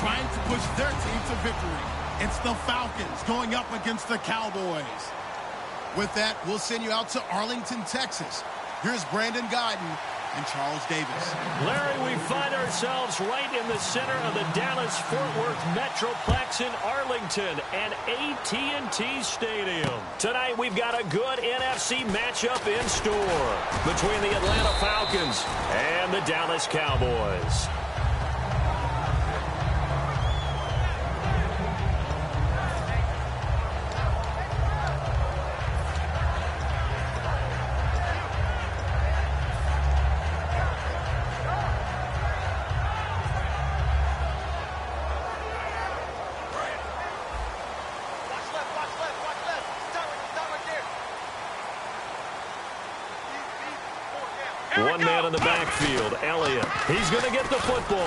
trying to push their team to victory. It's the Falcons going up against the Cowboys. With that, we'll send you out to Arlington, Texas. Here's Brandon Guyton and Charles Davis. Larry, we find ourselves right in the center of the Dallas-Fort Worth Metroplex in Arlington and AT&T Stadium. Tonight, we've got a good NFC matchup in store between the Atlanta Falcons and the Dallas Cowboys. One man in the backfield, Elliott. He's going to get the football.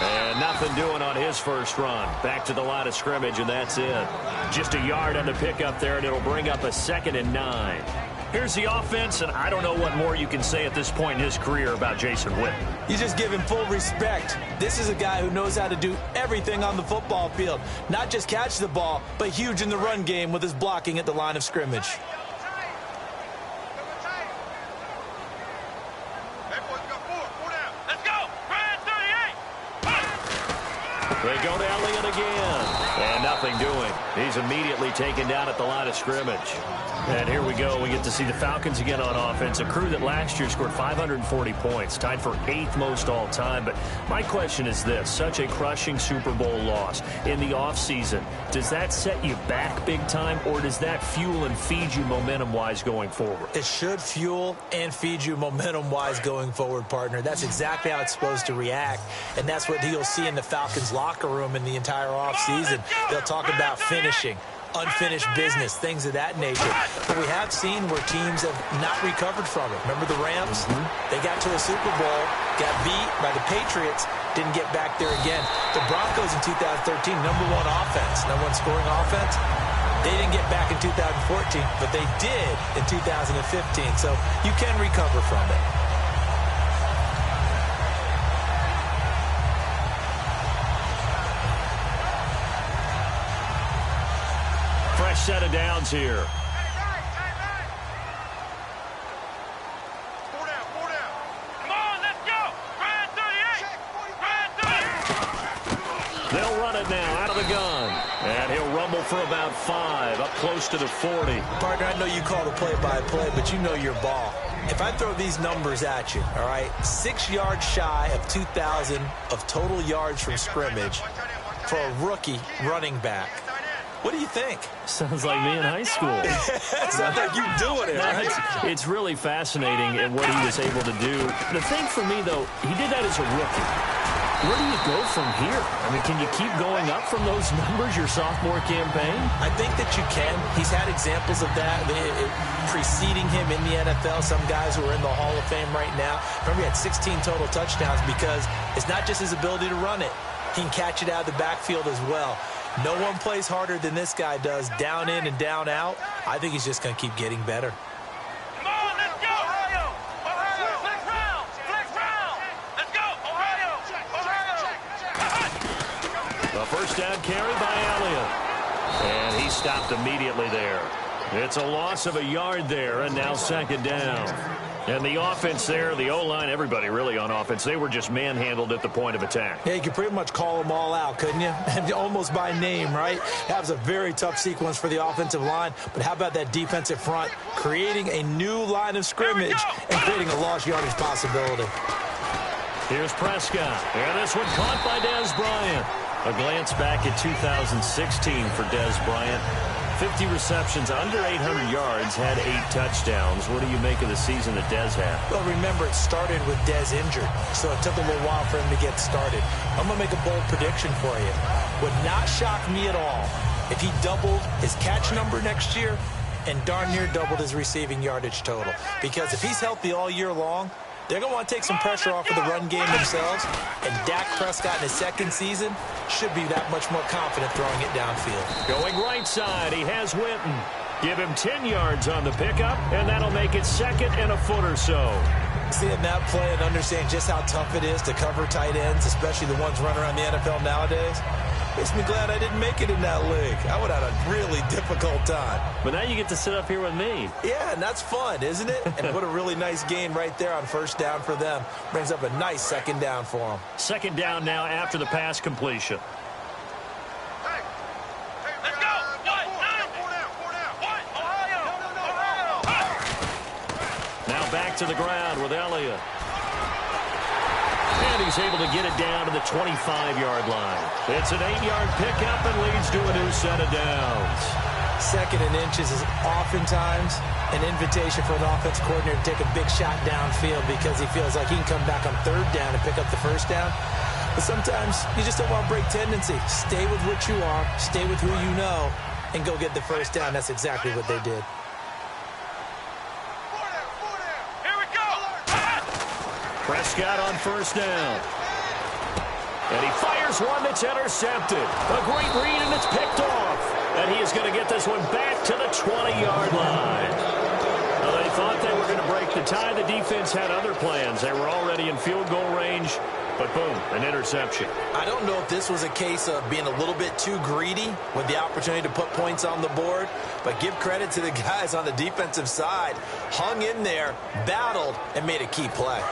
And nothing doing on his first run. Back to the line of scrimmage, and that's it. Just a yard on the pickup there, and it'll bring up a 2nd and 9. Here's the offense, and I don't know what more you can say at this point in his career about Jason Witten. You just give him full respect. This is a guy who knows how to do everything on the football field. Not just catch the ball, but huge in the run game with his blocking at the line of scrimmage. They go to Elliott again. And nothing doing. He's immediately taken down at the line of scrimmage. And here we go. We get to see the Falcons again on offense. A crew that last year scored 540 points. Tied for 8th most all time. But my question is this. Such a crushing Super Bowl loss in the offseason. Does that set you back big time? Or does that fuel and feed you momentum-wise going forward? It should fuel and feed you momentum-wise going forward, partner. That's exactly how it's supposed to react. And that's what you'll see in the Falcons locker room in the entire offseason. They'll talk about finishing, unfinished business, things of that nature. But we have seen where teams have not recovered from it. Remember the Rams? They got to a Super Bowl, got beat by the Patriots, didn't get back there again. The Broncos in 2013, #1 offense, #1 scoring offense. They didn't get back in 2014, but they did in 2015. So you can recover from it. Fresh set of downs here. They'll run it now out of the gun. And he'll rumble for about 5, up close to the 40. Partner, I know you call the play-by-play, but you know your ball. If I throw these numbers at you, all right, 6 yards shy of 2,000 of total yards from scrimmage for a rookie running back. What do you think? Sounds like me in high school. Sounds like you doing it, right? It's really fascinating in what he was able to do. The thing for me, though, he did that as a rookie. Where do you go from here? I mean, can you keep going up from those numbers your sophomore campaign? I think that you can. He's had examples of that preceding him in the NFL. Some guys who are in the Hall of Fame right now. Remember, he had 16 total touchdowns because it's not just his ability to run it. He can catch it out of the backfield as well. No one plays harder than this guy does, down in and down out. I think he's just going to keep getting better. Come on, let's go! Ohio! Ohio! Flex round! Flex round! Let's go! Ohio! Ohio! A first down carry by Elliott. And he stopped immediately there. It's a loss of a yard there, and now 2nd down. And the offense there, the O-line, everybody really on offense, they were just manhandled at the point of attack. Yeah, you could pretty much call them all out, couldn't you? Almost by name, right? That was a very tough sequence for the offensive line. But how about that defensive front creating a new line of scrimmage and creating a lost yardage possibility? Here's Prescott. And this one caught by Dez Bryant. A glance back at 2016 for Dez Bryant. 50 receptions, under 800 yards, had 8 touchdowns. What do you make of the season that Dez had? Well, remember, it started with Dez injured, so it took a little while for him to get started. I'm going to make a bold prediction for you. Would not shock me at all if he doubled his catch number next year and darn near doubled his receiving yardage total. Because if he's healthy all year long, they're going to want to take some pressure off of the run game themselves, and Dak Prescott in his 2nd season should be that much more confident throwing it downfield. Going right side, he has Witten. Give him 10 yards on the pickup, and that'll make it 2nd and a foot or so. Seeing that play and understanding just how tough it is to cover tight ends, especially the ones running around the NFL nowadays, makes me glad I didn't make it in that league. I would have had a really difficult time. But now you get to sit up here with me. Yeah, and that's fun, isn't it? And what a really nice gain right there on first down for them. Brings up a nice second down for them. Second down now after the pass completion. Let's go. What? Ohio. Now back to the ground with Elliott. And he's able to get it down to the 25-yard line. It's an 8-yard pickup and leads to a new set of downs. Second and inches is oftentimes an invitation for an offense coordinator to take a big shot downfield because he feels like he can come back on third down and pick up the first down. But sometimes you just don't want to break tendency. Stay with what you are, stay with who you know, and go get the first down. That's exactly what they did. Here we go. Prescott on first down. And he fires one that's intercepted. A great read, and it's picked off. And he is going to get this one back to the 20-yard line. Well, they thought they were going to break the tie. The defense had other plans. They were already in field goal range. But boom, an interception. I don't know if this was a case of being a little bit too greedy with the opportunity to put points on the board, but give credit to the guys on the defensive side. Hung in there, battled, and made a key play.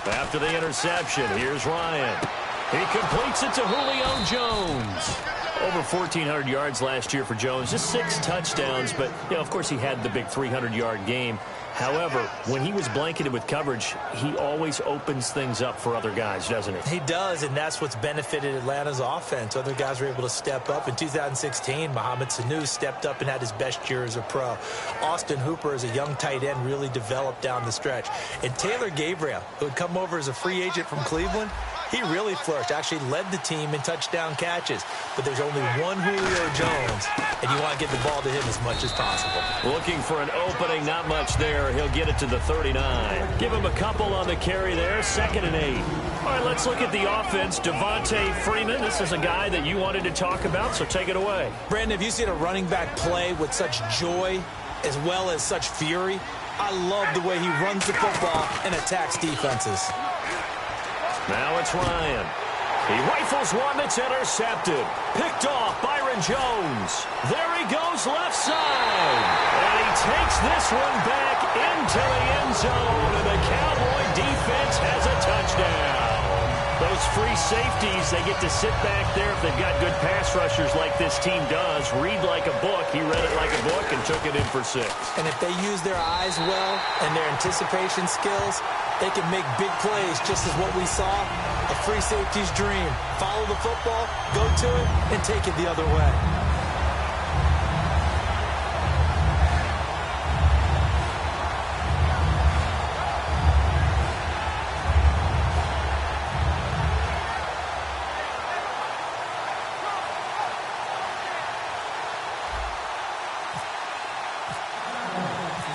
After the interception, here's Ryan. He completes it to Julio Jones. Over 1,400 yards last year for Jones. Just 6 touchdowns, but, you know, of course he had the big 300-yard game. However, when he was blanketed with coverage, he always opens things up for other guys, doesn't he? He does, and that's what's benefited Atlanta's offense. Other guys were able to step up. In 2016, Mohamed Sanu stepped up and had his best year as a pro. Austin Hooper, as a young tight end, really developed down the stretch. And Taylor Gabriel, who had come over as a free agent from Cleveland, he really flourished, actually led the team in touchdown catches. But there's only one Julio Jones, and you want to get the ball to him as much as possible. Looking for an opening, not much there. He'll get it to the 39. Give him a couple on the carry there, 2nd and 8. All right, let's look at the offense. Devontae Freeman, this is a guy that you wanted to talk about, so take it away. Brandon, have you seen a running back play with such joy as well as such fury? I love the way he runs the football and attacks defenses. Now it's Ryan. He rifles one that's intercepted. Picked off Byron Jones. There he goes left side. And he takes this one back into the end zone. And the Cowboy defense has a touchdown. Those free safeties, they get to sit back there if they've got good pass rushers like this team does. Read like a book. He read it like a book and took it in for 6. And if they use their eyes well and their anticipation skills, they can make big plays, just as what we saw, a free safety's dream. Follow the football, go to it, and take it the other way.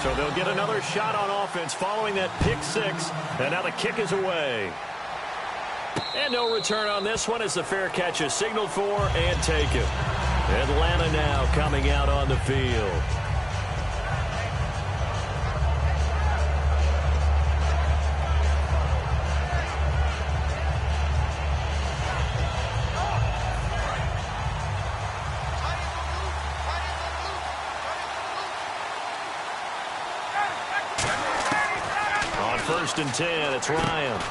So they'll get another shot on offense following that pick 6, and now the kick is away. And no return on this one as the fair catch is signaled for and taken. Atlanta now coming out on the field. On 1st and 10, it's Ryan.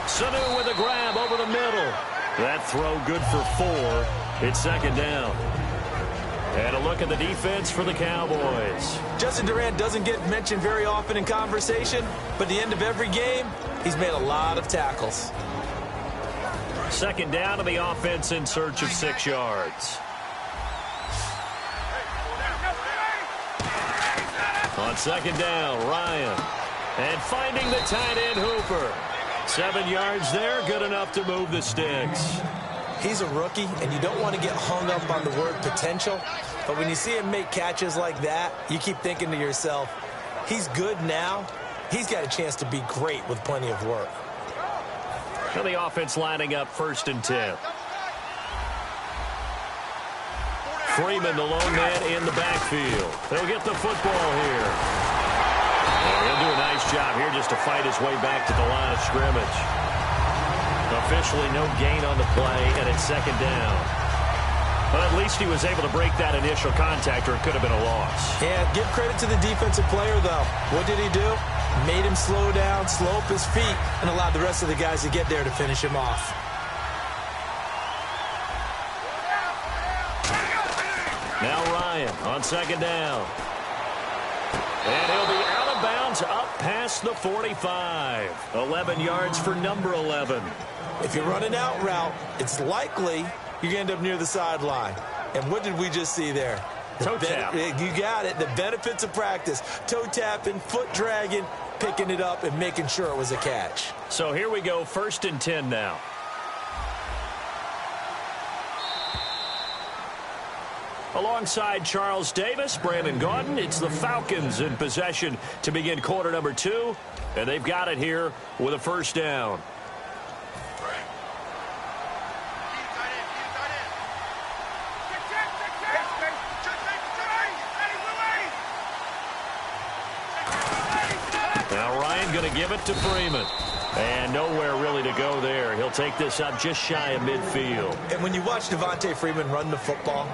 Sanu with a grab over the middle. That throw good for 4. It's 2nd down. And a look at the defense for the Cowboys. Justin Durant doesn't get mentioned very often in conversation, but at the end of every game, he's made a lot of tackles. 2nd down to the offense in search of 6 yards. On 2nd down, Ryan. And finding the tight end, Hooper. 7 yards there, good enough to move the sticks. He's a rookie, and you don't want to get hung up on the word potential. But when you see him make catches like that, you keep thinking to yourself, he's good now. He's got a chance to be great with plenty of work. And the offense lining up 1st and 10. Freeman, the lone man in the backfield. He'll get the football here. And he'll do a nice job here just to fight his way back to the line of scrimmage. Officially no gain on the play, and it's second down. But at least he was able to break that initial contact, or it could have been a loss. Yeah, give credit to the defensive player, though. What did he do? Made him slow down, slow up his feet, and allowed the rest of the guys to get there to finish him off. Now Ryan on second down. And he'll be out of bounds up past the 45. 11 yards for number 11. If you're running out route, it's likely you're going to end up near the sideline. And what did we just see there? Toe tap. You got it. The benefits of practice. Toe tapping, foot dragging, picking it up, and making sure it was a catch. So here we go, 1st and 10 now. Alongside Charles Davis, Brandon Gaudin, it's the Falcons in possession to begin quarter number 2. And they've got it here with a first down. Now Ryan going to give it to Freeman. And nowhere really to go there. He'll take this up just shy of midfield. And when you watch Devontae Freeman run the football,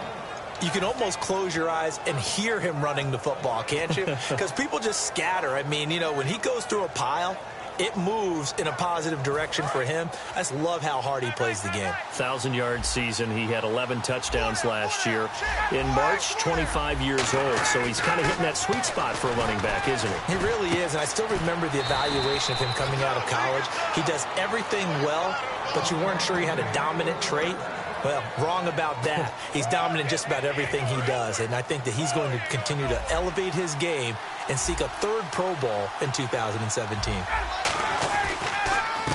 you can almost close your eyes and hear him running the football, can't you? Because people just scatter. I mean, you know, when he goes through a pile, it moves in a positive direction for him. I just love how hard he plays the game. 1,000-yard season. He had 11 touchdowns last year. In March, 25 years old. So he's kind of hitting that sweet spot for a running back, isn't he? He really is. And I still remember the evaluation of him coming out of college. He does everything well, but you weren't sure he had a dominant trait. Well, wrong about that. He's dominant just about everything he does, and I think that he's going to continue to elevate his game and seek a 3rd Pro Bowl in 2017.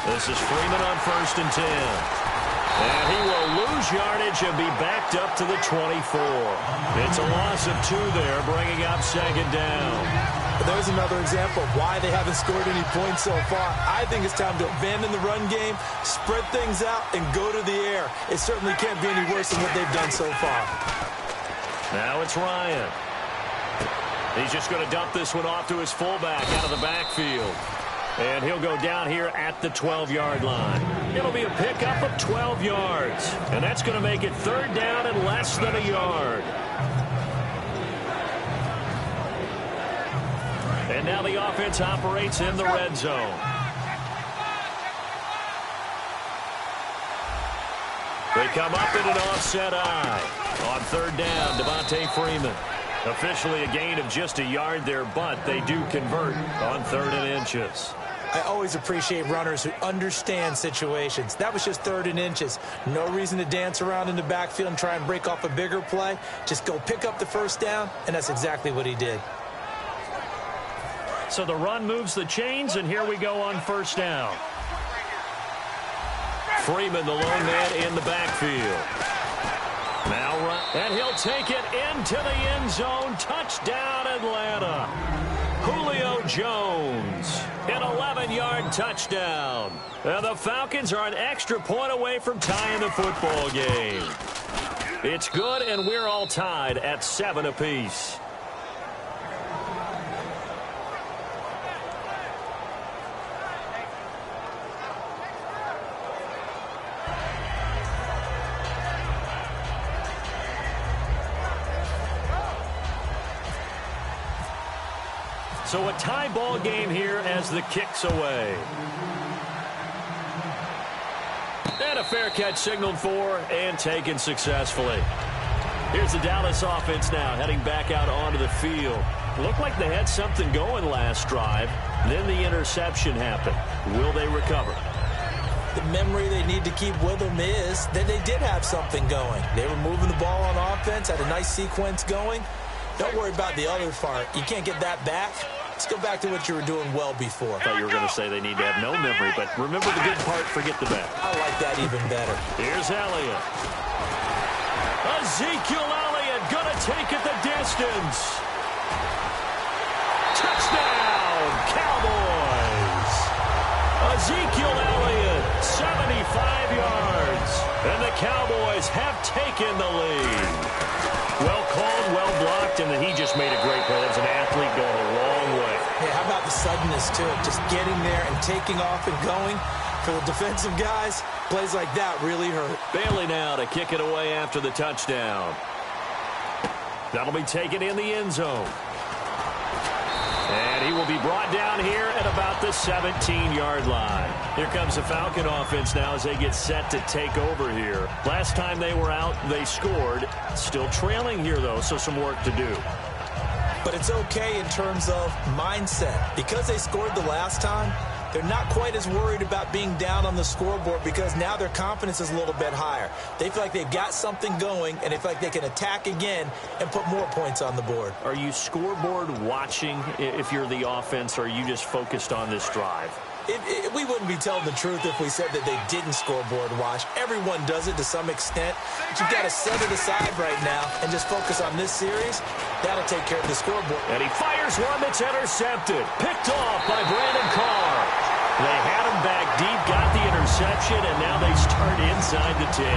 This is Freeman on 1st and 10. And he will lose yardage and be backed up to the 24. It's a loss of 2 there, bringing up second down. But there's another example of why they haven't scored any points so far. I think it's time to abandon the run game, spread things out, and go to the air. It certainly can't be any worse than what they've done so far. Now it's Ryan. He's just going to dump this one off to his fullback out of the backfield. And he'll go down here at the 12-yard line. It'll be a pickup of 12 yards. And that's going to make it 3rd down and less than a yard. And now the offense operates in the red zone. They come up in an offset eye. On 3rd down, Devontae Freeman. Officially a gain of just a yard there, but they do convert on 3rd and inches. I always appreciate runners who understand situations. That was just 3rd and inches. No reason to dance around in the backfield and try and break off a bigger play. Just go pick up the first down, and that's exactly what he did. So the run moves the chains, and here we go on 1st down. Freeman, the lone man in the backfield. Now run, and he'll take it into the end zone. Touchdown, Atlanta. Julio Jones, an 11-yard touchdown. And the Falcons are an extra point away from tying the football game. It's good, and we're all tied at 7 apiece. So a tie ball game here as the kick's away. And a fair catch signaled for and taken successfully. Here's the Dallas offense now heading back out onto the field. Looked like they had something going last drive. Then the interception happened. Will they recover? The memory they need to keep with them is that they did have something going. They were moving the ball on offense, had a nice sequence going. Don't worry about the other part. You can't get that back. Let's go back to what you were doing well before. I thought you were going to say they need to have no memory, but remember the good part, forget the bad. I like that even better. Here's Elliott. Ezekiel Elliott going to take it the distance. Touchdown, Cowboys. Ezekiel Elliott, 75 yards. And the Cowboys have taken the lead. just made a great play. That was an athlete going a long way. Yeah, how about the suddenness to it? Just getting there and taking off and going. For the defensive guys, plays like that really hurt. Bailey now to kick it away after the touchdown. That'll be taken in the end zone. And he will be brought down here at about the 17-yard line. Here comes the Falcon offense now as they get set to take over here. Last time they were out, they scored. Still trailing here, though, so some work to do. But it's okay in terms of mindset. Because they scored the last time, they're not quite as worried about being down on the scoreboard because now their confidence is a little bit higher. They feel like they've got something going, and they feel like they can attack again and put more points on the board. Are you scoreboard watching if you're the offense, or are you just focused on this drive? We wouldn't be telling the truth if we said that they didn't scoreboard watch. Everyone does it to some extent. But you've got to set it aside right now and just focus on this series. That'll take care of the scoreboard. And he fires one that's intercepted. Picked off by Brandon Carr. They had him back deep, got the interception, and now they start inside the 10.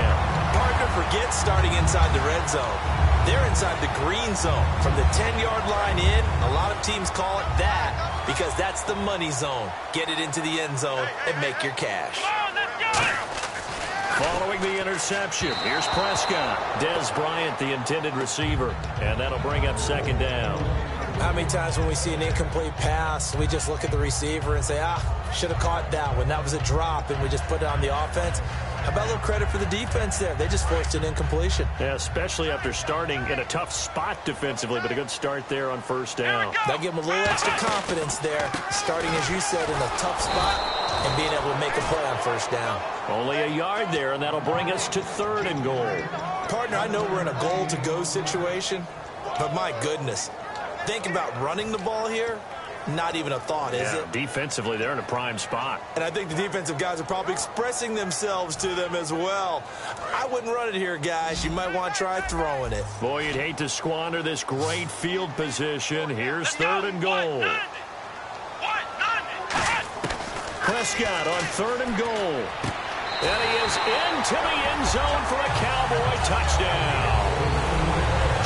Partner, forget starting inside the red zone. They're inside the green zone. From the 10-yard line in, a lot of teams call it that because that's the money zone. Get it into the end zone and make your cash. Following the interception, here's Prescott. Dez Bryant, the intended receiver, and that'll bring up second down. How many times when we see an incomplete pass, we just look at the receiver and say, should have caught that one. That was a drop, and we just put it on the offense. How about a little credit for the defense there? They just forced an incompletion. Yeah, especially after starting in a tough spot defensively, but a good start there on first down. That gave them a little extra confidence there, starting, as you said, in a tough spot and being able to make a play on first down. Only a yard there, and that'll bring us to 3rd and goal. Partner, I know we're in a goal-to-go situation, but my goodness, think about running the ball here. Not even a thought, is it? Defensively, they're in a prime spot. And I think the defensive guys are probably expressing themselves to them as well. I wouldn't run it here, guys. You might want to try throwing it. Boy, you'd hate to squander this great field position. Here's 3rd and goal. Prescott on 3rd and goal. And he is into the end zone for a Cowboy touchdown.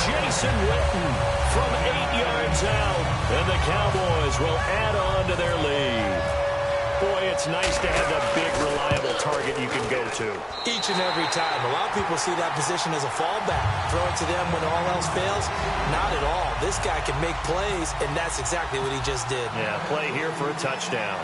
Jason Witten from 8 yards out, and the Cowboys will add on to their lead. Boy, it's nice to have that big, reliable target you can go to. Each and every time. A lot of people see that position as a fallback. Throw it to them when all else fails. Not at all. This guy can make plays, and that's exactly what he just did. Yeah, play here for a touchdown.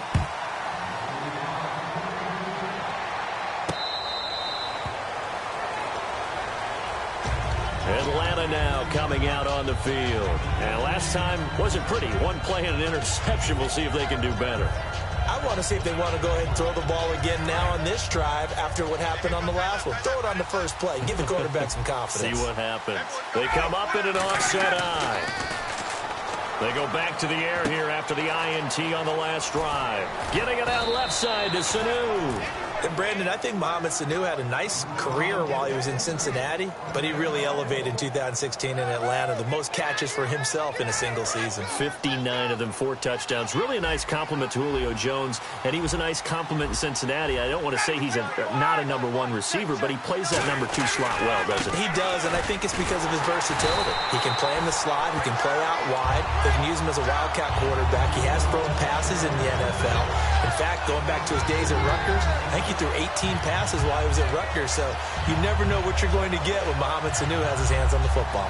Atlanta now coming out on the field. And last time wasn't pretty. One play and an interception. We'll see if they can do better. I want to see if they want to go ahead and throw the ball again now on this drive after what happened on the last one. Throw it on the first play. Give the quarterback some confidence. See what happens. They come up in an offset eye. They go back to the air here after the INT on the last drive. Getting it out left side to Sanu. And Brandon, I think Mohamed Sanu had a nice career while he was in Cincinnati, but he really elevated in 2016 in Atlanta. The most catches for himself in a single season. 59 of them, 4 touchdowns. Really a nice compliment to Julio Jones, and he was a nice compliment in Cincinnati. I don't want to say he's not a number 1 receiver, but he plays that number 2 slot well, doesn't he? He does, and I think it's because of his versatility. He can play in the slot. He can play out wide. They can use him as a wildcat quarterback. He has thrown passes in the NFL. In fact, going back to his days at Rutgers, I think he threw 18 passes while he was at Rutgers, so you never know what you're going to get when Mohamed Sanu has his hands on the football.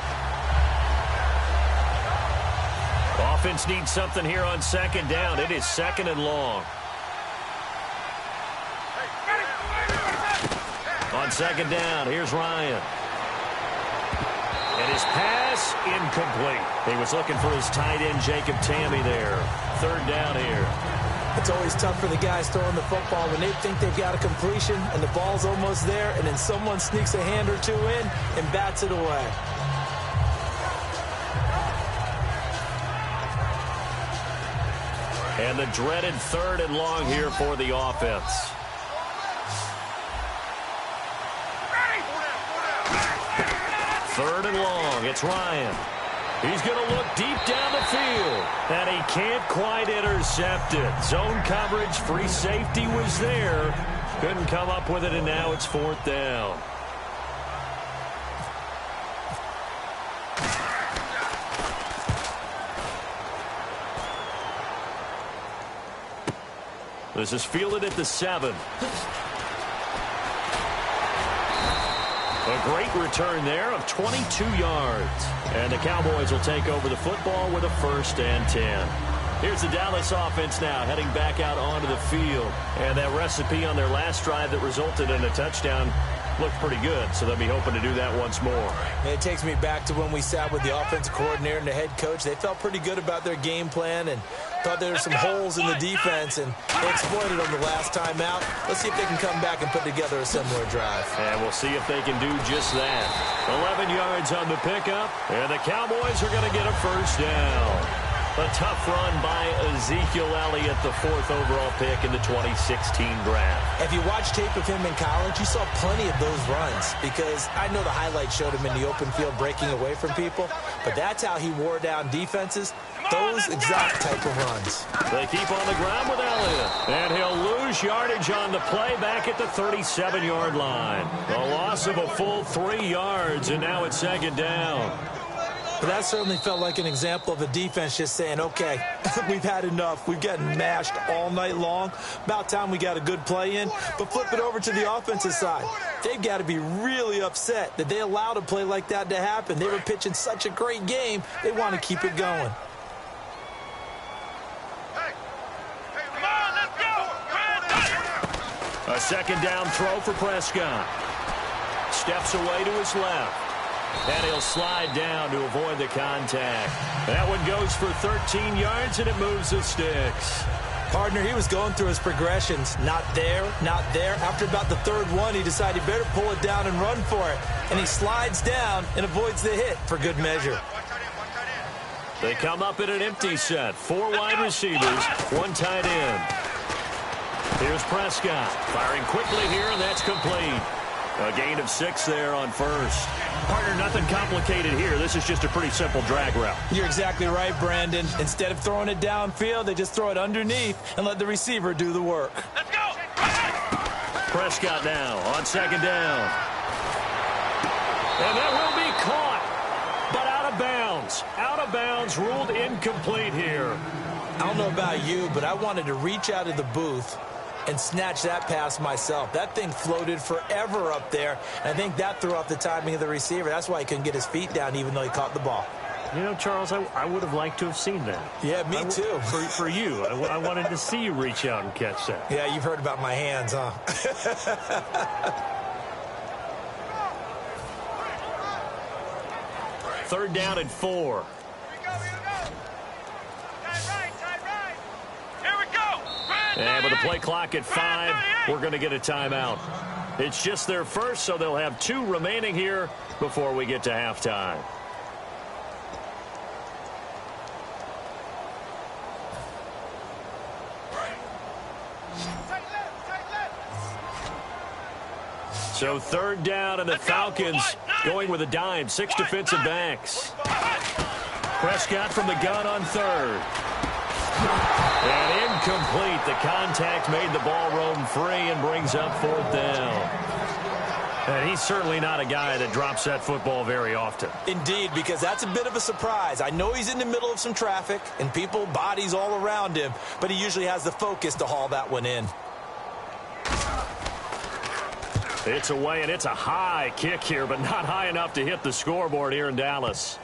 Offense needs something here on second down. It is 2nd and long. On second down, here's Ryan. And his pass, incomplete. He was looking for his tight end, Jacob Tammy there. 3rd down here. It's always tough for the guys throwing the football when they think they've got a completion and the ball's almost there, and then someone sneaks a hand or 2 in and bats it away. And the dreaded 3rd and long here for the offense. Third and long. It's Ryan. He's going to look deep down the field, and he can't quite intercept it. Zone coverage, free safety was there. Couldn't come up with it, and now it's 4th down. This is fielded at the 7. A great return there of 22 yards. And the Cowboys will take over the football with a 1st and 10. Here's the Dallas offense now heading back out onto the field. And that recipe on their last drive that resulted in a touchdown looked pretty good, so they'll be hoping to do that once more. It takes me back to when we sat with the offensive coordinator and the head coach. They felt pretty good about their game plan and thought there were some holes in the defense, and they exploited them the last time out. Let's see if they can come back and put together a similar drive. And we'll see if they can do just that. 11 yards on the pickup, and the Cowboys are going to get a 1st down. A tough run by Ezekiel Elliott, the 4th overall pick in the 2016 draft. If you watch tape of him in college, you saw plenty of those runs because I know the highlights showed him in the open field breaking away from people, but that's how he wore down defenses, those exact type of runs. They keep on the ground with Elliott, and he'll lose yardage on the play back at the 37-yard line. A loss of a full 3 yards, and now it's 2nd down. But that certainly felt like an example of a defense just saying, okay, we've had enough. We've gotten mashed all night long. About time we got a good play in. But flip it over to the offensive side. They've got to be really upset that they allowed a play like that to happen. They were pitching such a great game. They want to keep it going. Come on, let's go. A 2nd down throw for Prescott. Steps away to his left. And he'll slide down to avoid the contact. That one goes for 13 yards, and it moves the sticks. Partner, he was going through his progressions. Not there, not there. After about the 3rd one, he decided he better pull it down and run for it. And he slides down and avoids the hit for good measure. They come up in an empty set. 4 wide receivers, 1 tight end. Here's Prescott. Firing quickly here, and that's complete. A gain of 6 there on 1st. Partner, nothing complicated here. This is just a pretty simple drag route. You're exactly right, Brandon. Instead of throwing it downfield, they just throw it underneath and let the receiver do the work. Let's go. Prescott now on 2nd down. And that will be caught, but out of bounds. Out of bounds, ruled incomplete here. I don't know about you, but I wanted to reach out of the booth and snatch that pass myself. That thing floated forever up there. I think that threw off the timing of the receiver. That's why he couldn't get his feet down even though he caught the ball. You know, Charles, I would have liked to have seen that. Yeah, me too. For you. I wanted to see you reach out and catch that. Yeah, you've heard about my hands, huh? 3rd down and 4. And with the play clock at 5, we're going to get a timeout. It's just their 1st, so they'll have 2 remaining here before we get to halftime. So 3rd down, and the Falcons going with a dime. 6 defensive backs. Prescott from the gun on 3rd. And incomplete. The contact made the ball roam free and brings up 4th down. And he's certainly not a guy that drops that football very often. Indeed, because that's a bit of a surprise. I know he's in the middle of some traffic and people, bodies all around him, but he usually has the focus to haul that one in. It's away, and it's a high kick here, but not high enough to hit the scoreboard here in Dallas.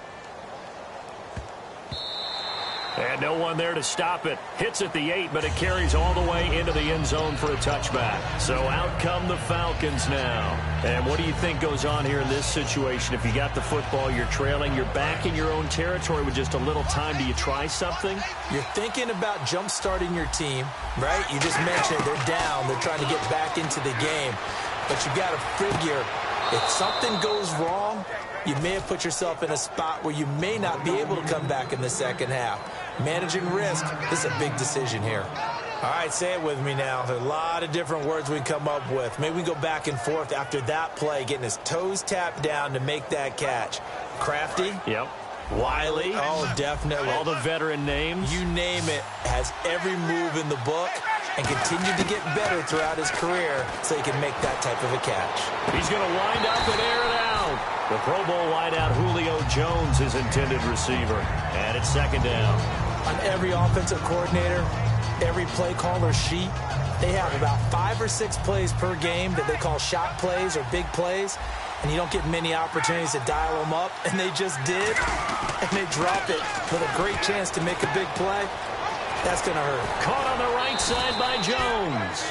And no one there to stop it. Hits at the 8, but it carries all the way into the end zone for a touchback. So out come the Falcons now. And what do you think goes on here in this situation? If you got the football, you're trailing, you're back in your own territory with just a little time. Do you try something? You're thinking about jump-starting your team, right? You just mentioned they're down. They're trying to get back into the game. But you got to figure if something goes wrong, you may have put yourself in a spot where you may not be able to come back in the second half. Managing risk, this is a big decision here. All right, say it with me now. There are a lot of different words we come up with. Maybe we go back and forth after that play, getting his toes tapped down to make that catch. Crafty? Yep. Wiley? Oh, definitely. All the veteran names? You name it. Has every move in the book and continued to get better throughout his career so he can make that type of a catch. He's going to wind up and air it out. The Pro Bowl wideout Julio Jones is intended receiver. And it's 2nd down. On every offensive coordinator, every play caller's sheet, they have about 5 or 6 plays per game that they call shot plays or big plays, and you don't get many opportunities to dial them up, and they just did, and they drop it with a great chance to make a big play. That's going to hurt. Caught on the right side by Jones.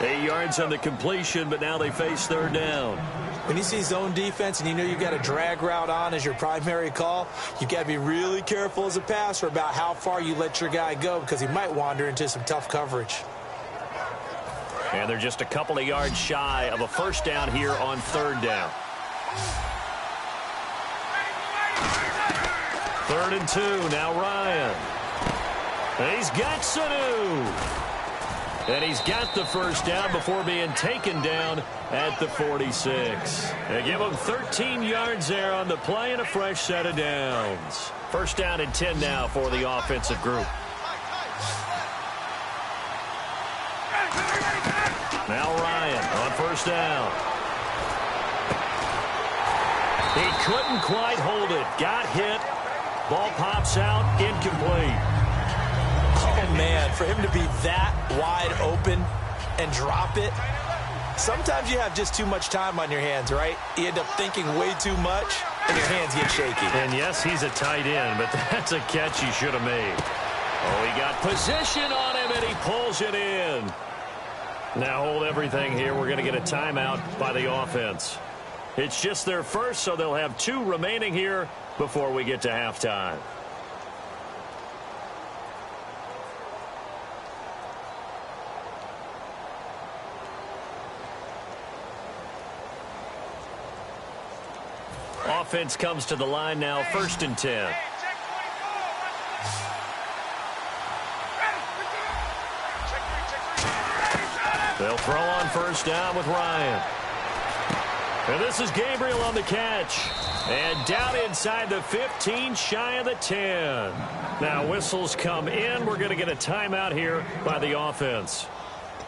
8 yards on the completion, but now they face third down. When you see zone defense and you know you've got a drag route on as your primary call, you've got to be really careful as a passer about how far you let your guy go because he might wander into some tough coverage. And they're just a couple of yards shy of a first down here on third down. 3rd and 2. Now Ryan. And he's got Sanu. And he's got the first down before being taken down at the 46. They give him 13 yards there on the play and a fresh set of downs. First down and 10 now for the offensive group. Now Ryan on first down. He couldn't quite hold it. Got hit. Ball pops out. Incomplete. Oh, man, for him to be that wide open and drop it, sometimes you have just too much time on your hands, right? You end up thinking way too much, and your hands get shaky. And, yes, he's a tight end, but that's a catch he should have made. Oh, he got position on him, and he pulls it in. Now hold everything here. We're going to get a timeout by the offense. It's just their first, so they'll have 2 remaining here before we get to halftime. Offense comes to the line now, 1st and 10. They'll throw on first down with Ryan. And this is Gabriel on the catch. And down inside the 15, shy of the 10. Now whistles come in. We're going to get a timeout here by the offense.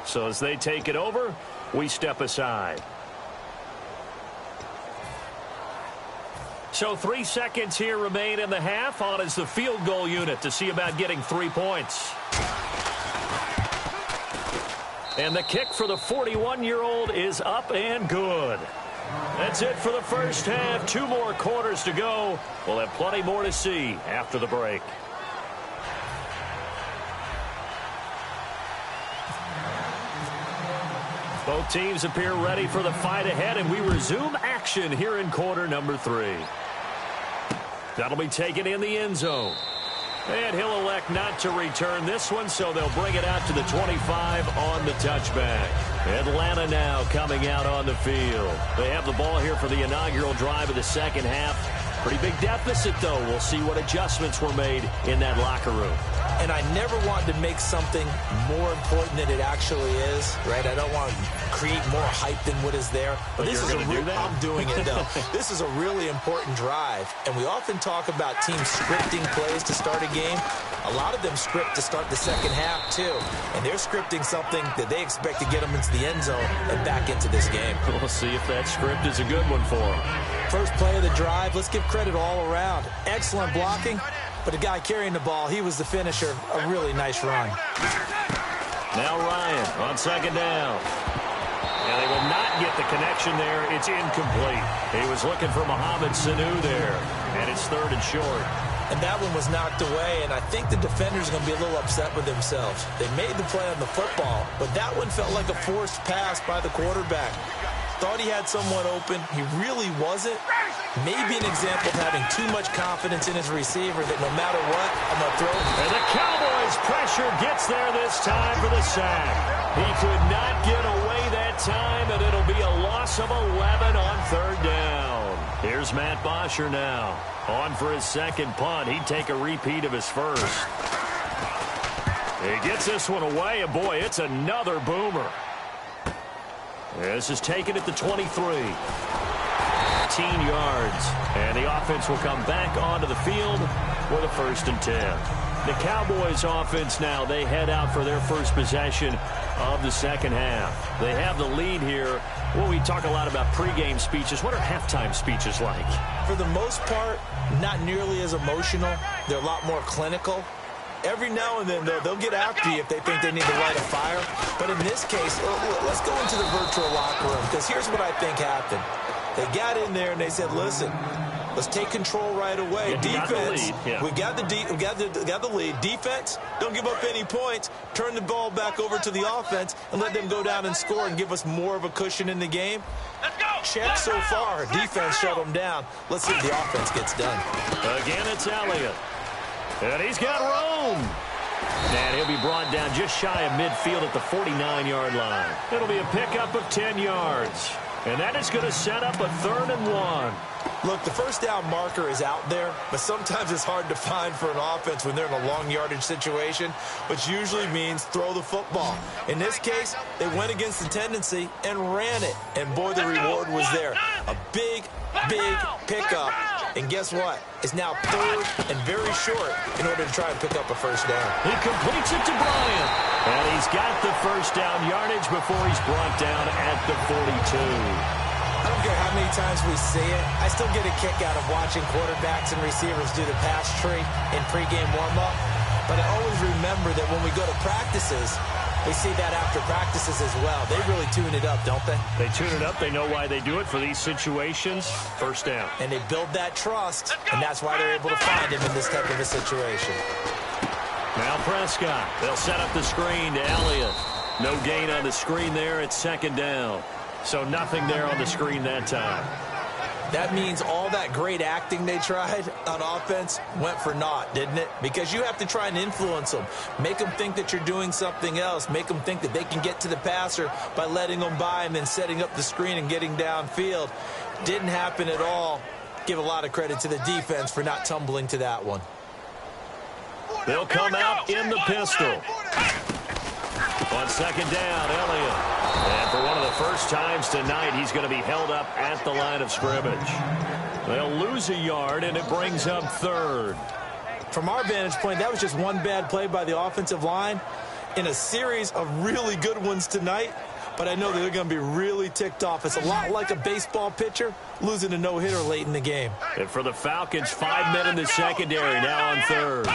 So as they take it over, we step aside. So 3 seconds here remain in the half. On is the field goal unit to see about getting 3 points. And the kick for the 41-year-old is up and good. That's it for the first half. 2 more quarters to go. We'll have plenty more to see after the break. Both teams appear ready for the fight ahead, and we resume action here in quarter number 3. That'll be taken in the end zone. And he'll elect not to return this one, so they'll bring it out to the 25 on the touchback. Atlanta now coming out on the field. They have the ball here for the inaugural drive of the second half. Pretty big deficit, though. We'll see what adjustments were made in that locker room. And I never want to make something more important than it actually is, right? I don't want to create more hype than what is there. But this is a do that? I'm doing it, though. This is a really important drive. And we often talk about teams scripting plays to start a game. A lot of them script to start the second half, too. And they're scripting something that they expect to get them into the end zone and back into this game. We'll see if that script is a good one for them. First play of the drive, let's give credit all around. Excellent blocking. But the guy carrying the ball, he was the finisher. A really nice run. Now Ryan on second down. And they will not get the connection there. It's incomplete. He was looking for Mohamed Sanu there. And it's 3rd and short. And that one was knocked away, and I think the defenders are going to be a little upset with themselves. They made the play on the football, but that one felt like a forced pass by the quarterback. Thought he had someone open. He really wasn't. Maybe an example of having too much confidence in his receiver that no matter what, I'm going to throw it. And the Cowboys' pressure gets there this time for the sack. He could not get away that time, and it'll be a loss of 11 on 3rd down. Here's Matt Bosher now. On for his second punt. He'd take a repeat of his first. He gets this one away, and boy, it's another boomer. This is taken at the 23. 15 yards. And the offense will come back onto the field with a 1st and 10. The Cowboys offense now, they head out for their first possession of the second half. They have the lead here. Well, we talk a lot about pregame speeches. What are halftime speeches like? For the most part, not nearly as emotional. They're a lot more clinical. Every now and then, though, they'll get after you if they think they need to light a fire. But in this case, let's go into the virtual locker room, because here's what I think happened. They got in there and they said, listen, let's take control right away. Defense, we got the lead. Defense, don't give up any points. Turn the ball back over to the offense and let them go down and score and give us more of a cushion in the game. Let's go. Check so far. Defense shut them down. Let's see if the offense gets done. Again, it's Elliott. And he's got room. And he'll be brought down just shy of midfield at the 49-yard line. It'll be a pickup of 10 yards. And that is going to set up a 3rd and 1. Look, the first down marker is out there, but sometimes it's hard to find for an offense when they're in a long yardage situation, which usually means throw the football. In this case, they went against the tendency and ran it. And, boy, the reward was there. A big, big pickup. And guess what? It's now 3rd and very short in order to try and pick up a first down. He completes it to Bryant. And he's got the first down yardage before he's brought down at the 42. I don't care how many times we see it. I still get a kick out of watching quarterbacks and receivers do the pass tree in pregame warm-up. But I always remember that when we go to practices, we see that after practices as well. They really tune it up, don't they? They tune it up. They know why they do it for these situations. First down. And they build that trust, and that's why they're able to find him in this type of a situation. Now Prescott. They'll set up the screen to Elliott. No gain on the screen there. It's 2nd down. So nothing there on the screen that time. That means all that great acting they tried on offense went for naught, didn't it? Because you have to try and influence them. Make them think that you're doing something else. Make them think that they can get to the passer by letting them by and then setting up the screen and getting downfield. Didn't happen at all. Give a lot of credit to the defense for not tumbling to that one. They'll come out in the pistol. On 2nd down, Elliott. And for one of the first times tonight, he's going to be held up at the line of scrimmage. They'll lose a yard, and it brings up 3rd. From our vantage point, that was just one bad play by the offensive line in a series of really good ones tonight. But I know that they're going to be really ticked off. It's a lot like a baseball pitcher losing a no-hitter late in the game. And for the Falcons, 5 men in the secondary now on 3rd.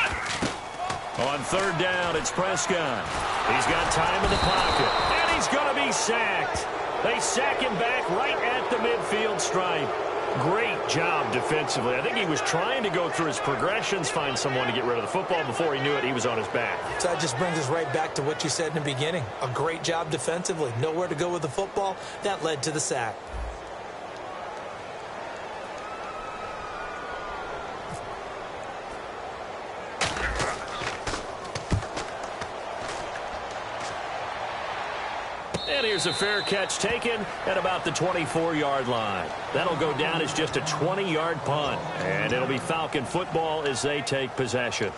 On 3rd down, it's Prescott. He's got time in the pocket, and he's going to be sacked. They sack him back right at the midfield stripe. Great job defensively. I think he was trying to go through his progressions, find someone to get rid of the football. Before he knew it, he was on his back. So that just brings us right back to what you said in the beginning. A great job defensively. Nowhere to go with the football. That led to the sack. And here's a fair catch taken at about the 24-yard line. That'll go down as just a 20-yard punt. And it'll be Falcon football as they take possession.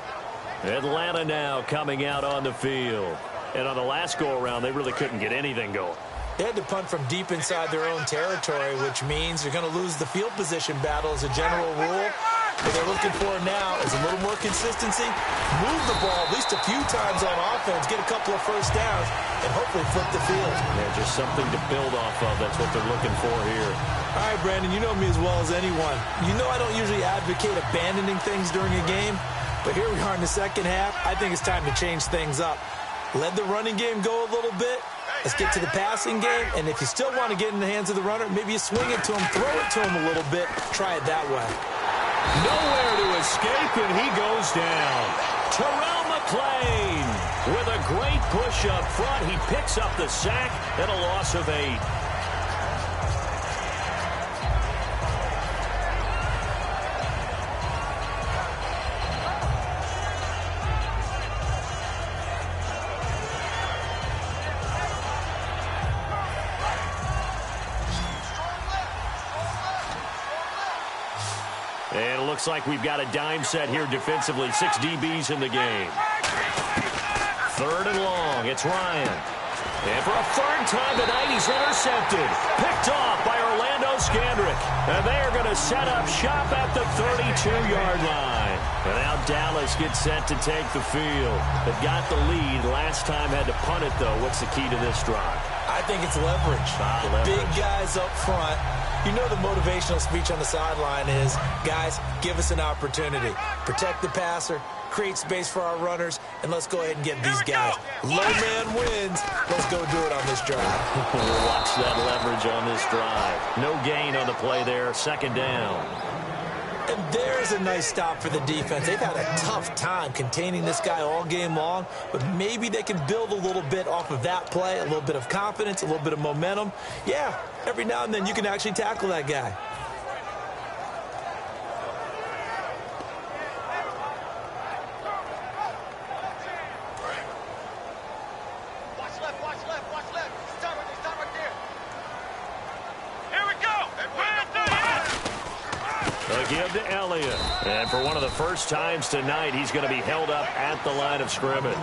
Atlanta now coming out on the field. And on the last go-around, they really couldn't get anything going. They had to punt from deep inside their own territory, which means you're going to lose the field position battle as a general rule. What they're looking for now is a little more consistency, move the ball at least a few times on offense, get a couple of first downs, and hopefully flip the field. Yeah, just something to build off of. That's what they're looking for here. All right, Brandon, you know me as well as anyone. You know I don't usually advocate abandoning things during a game, but here we are in the second half. I think it's time to change things up. Let the running game go a little bit. Let's get to the passing game, and if you still want to get in the hands of the runner, maybe you swing it to him, throw it to him a little bit, try it that way. Nowhere to escape, and he goes down. Terrell McClain with a great push up front. He picks up the sack and a loss of 8. And it looks like we've got a dime set here defensively. 6 DBs in the game. 3rd and long. It's Ryan. And for a 3rd time tonight, he's intercepted. Picked off by Orlando Scandrick. And they are going to set up shop at the 32-yard line. And now Dallas gets set to take the field. They've got the lead. Last time had to punt it, though. What's the key to this drive? I think it's leverage. Leverage. Big guys up front. You know the motivational speech on the sideline is, guys, give us an opportunity. Protect the passer, create space for our runners, and let's go ahead and get these guys. Low man wins. Let's go do it on this drive. Watch that leverage on this drive. No gain on the play there. Second down. And there's a nice stop for the defense. They've had a tough time containing this guy all game long, but maybe they can build a little bit off of that play, a little bit of confidence, a little bit of momentum. Yeah, every now and then you can actually tackle that guy. Watch left. Stop right there. Here we go. A give to Elliott. And for one of the first times tonight, he's going to be held up at the line of scrimmage.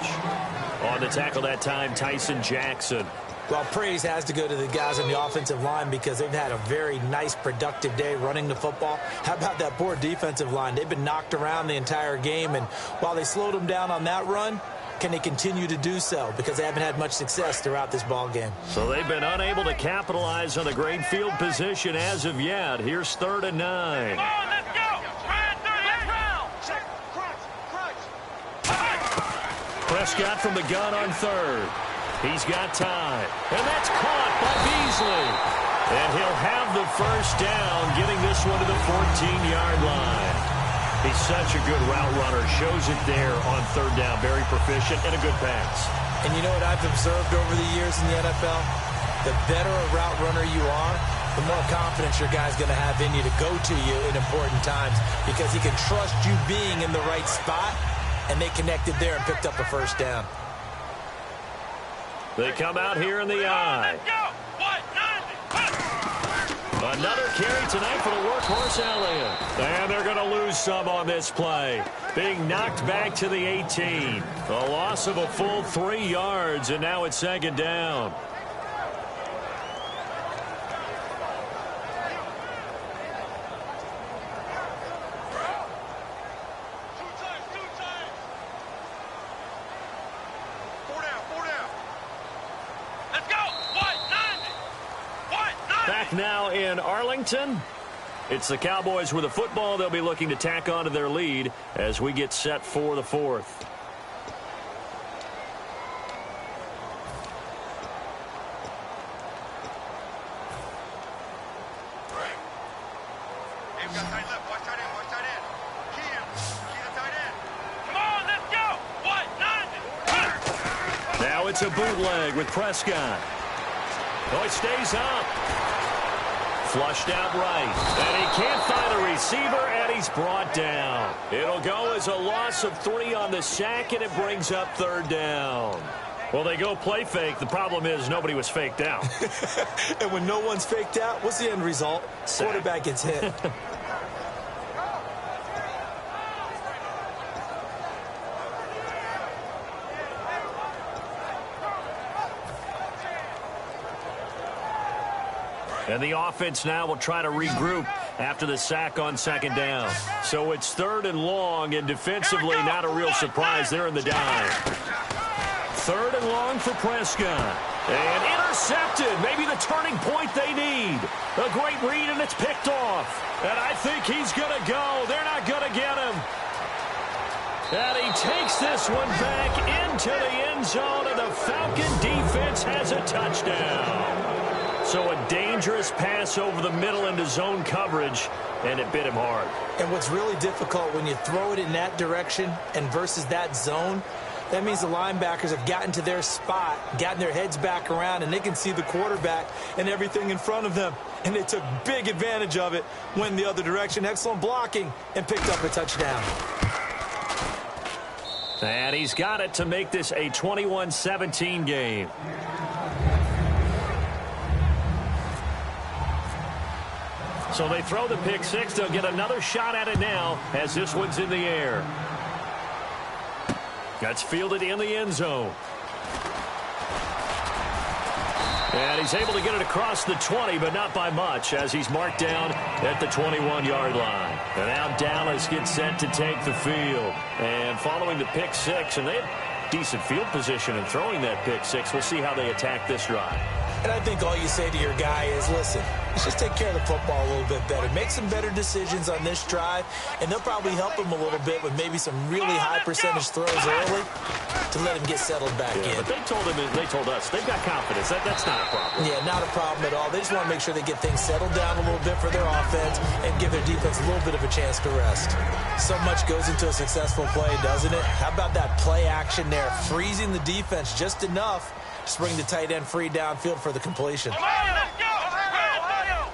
On the tackle that time, Tyson Jackson. Well, praise has to go to the guys on the offensive line because they've had a very nice, productive day running the football. How about that poor defensive line? They've been knocked around the entire game, and while they slowed them down on that run, can they continue to do so? Because they haven't had much success throughout this ball game. So they've been unable to capitalize on the great field position as of yet. Here's 3rd and 9. Come on, let's go. Let's round. Check. Crunch. Prescott from the gun on 3rd. He's got time. And that's caught by Beasley. And he'll have the first down, getting this one to the 14-yard line. He's such a good route runner. Shows it there on 3rd down. Very proficient and a good pass. And you know what I've observed over the years in the NFL? The better a route runner you are, the more confidence your guy's going to have in you to go to you in important times because he can trust you being in the right spot, and they connected there and picked up a first down. They come out here in the eye. Let's go. Another carry tonight for the workhorse Elliott. And they're going to lose some on this play. Being knocked back to the 18. A loss of a full 3 yards, and now it's 2nd down. Two times. 4 down. Let's go. Back now in Arlington. It's the Cowboys with the football. They'll be looking to tack on to their lead as we get set for the 4th. Hey, we got tight left. Watch tight end. Key the tight end. Come on, let's go. Now it's a bootleg with Prescott. Oh, it stays up. Flushed out right. And he can't find a receiver, and he's brought down. It'll go as a loss of 3 on the sack, and it brings up 3rd down. Well, they go play fake. The problem is nobody was faked out. And when no one's faked out, what's the end result? Sack. Quarterback gets hit. And the offense now will try to regroup after the sack on 2nd down. So it's 3rd and long, and defensively not a real surprise. They're in the dive. 3rd and long for Prescott. And intercepted. Maybe the turning point they need. A great read, and it's picked off. And I think he's going to go. They're not going to get him. And he takes this one back into the end zone, and the Falcon defense has a touchdown. So a dangerous pass over the middle into zone coverage, and it bit him hard. And what's really difficult when you throw it in that direction and versus that zone, that means the linebackers have gotten to their spot, gotten their heads back around, and they can see the quarterback and everything in front of them. And they took big advantage of it, went the other direction, excellent blocking, and picked up a touchdown. And he's got it to make this a 21-17 game. So they throw the pick 6. They'll get another shot at it now as this one's in the air. That's fielded in the end zone. And he's able to get it across the 20, but not by much, as he's marked down at the 21-yard line. And now Dallas gets set to take the field. And following the pick 6, and they have decent field position in throwing that pick 6. We'll see how they attack this drive. And I think all you say to your guy is, listen, let's just take care of the football a little bit better. Make some better decisions on this drive, and they'll probably help him a little bit with maybe some really high percentage throws early to let him get settled back in. But they told us they've got confidence. That's not a problem. Yeah, not a problem at all. They just want to make sure they get things settled down a little bit for their offense and give their defense a little bit of a chance to rest. So much goes into a successful play, doesn't it? How about that play action there, freezing the defense just enough to bring the tight end free downfield for the completion. Let's go! Ohio!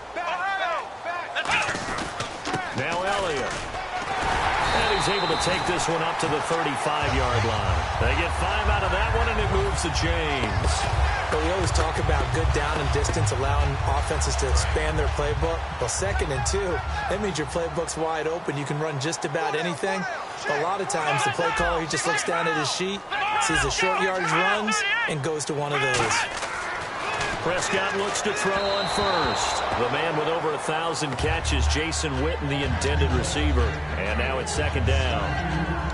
Now Elliott. And he's able to take this one up to the 35-yard line. They get 5 out of that one, and it moves the chains. But we always talk about good down and distance, allowing offenses to expand their playbook. Well, 2nd and 2, that means your playbook's wide open. You can run just about anything. A lot of times, the play caller, he just looks down at his sheet, sees the short yardage runs, and goes to one of those. Prescott looks to throw on first. The man with over 1,000 catches, Jason Witten, the intended receiver. And now it's 2nd down.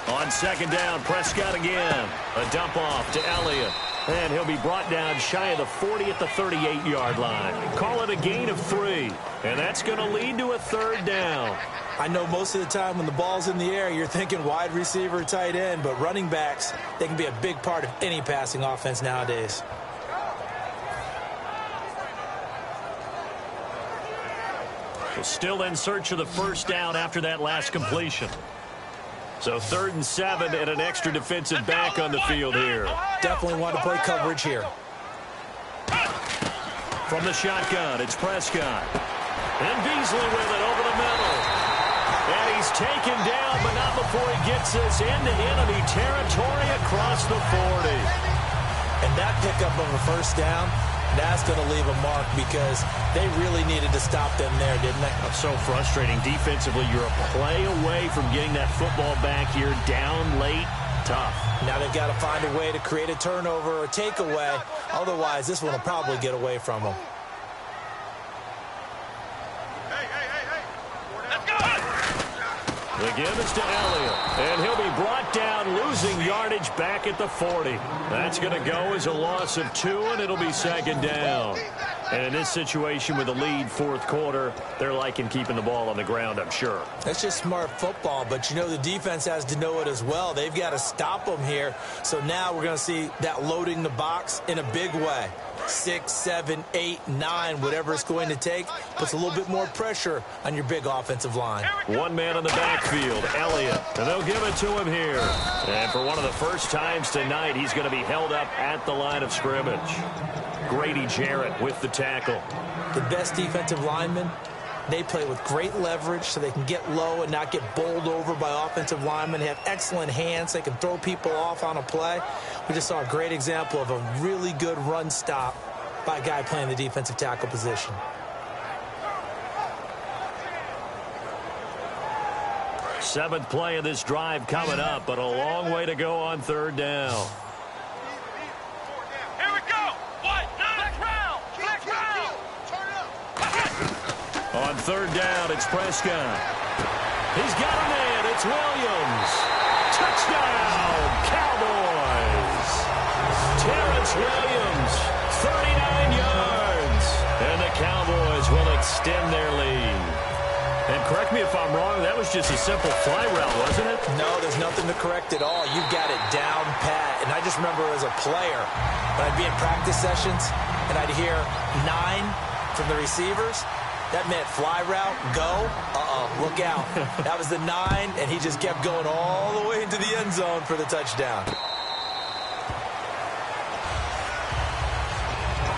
On 2nd down, Prescott again. A dump off to Elliott. And he'll be brought down shy of the 40 at the 38-yard line. Call it a gain of 3. And that's going to lead to a 3rd down. I know most of the time when the ball's in the air, you're thinking wide receiver, tight end, but running backs, they can be a big part of any passing offense nowadays. Still in search of the 1st down after that last completion. So 3rd and 7 and an extra defensive back on the field here. Definitely want to play coverage here. From the shotgun, it's Prescott. And Beasley with it over the middle. And he's taken down, but not before he gets this into enemy territory across the 40. And that pickup of a 1st down, that's going to leave a mark because they really needed to stop them there, didn't they? That's so frustrating. Defensively, you're a play away from getting that football back here down late. Tough. Now they've got to find a way to create a turnover or takeaway. Otherwise, this one will probably get away from them. The give is to Elliott, and he'll be brought down, losing yardage back at the 40. That's going to go as a loss of 2, and it'll be 2nd down. And in this situation with a lead 4th quarter, they're liking keeping the ball on the ground, I'm sure. That's just smart football, but you know the defense has to know it as well. They've got to stop them here. So now we're going to see that loading the box in a big way. 6, 7, 8, 9, whatever it's going to take, puts a little bit more pressure on your big offensive line. One man in the backfield, Elliott, and they'll give it to him here. And for one of the first times tonight, he's going to be held up at the line of scrimmage. Grady Jarrett with the tackle. The best defensive linemen, they play with great leverage so they can get low and not get bowled over by offensive linemen. They have excellent hands. They can throw people off on a play. We just saw a great example of a really good run stop by a guy playing the defensive tackle position. Seventh play of this drive coming up, but a long way to go on 3rd down. Here we go. Flex round. Flex round. On 3rd down, it's Prescott. He's got a man. It's Williams. Touchdown, Cowboys. Terrence Williams, 39 yards. And the Cowboys will extend their lead. And correct me if I'm wrong, that was just a simple fly route, wasn't it? No, there's nothing to correct at all. You've got it down pat. And I just remember as a player, when I'd be in practice sessions and I'd hear 9 from the receivers, that meant fly route, go, look out. That was the 9, and he just kept going all the way into the end zone for the touchdown.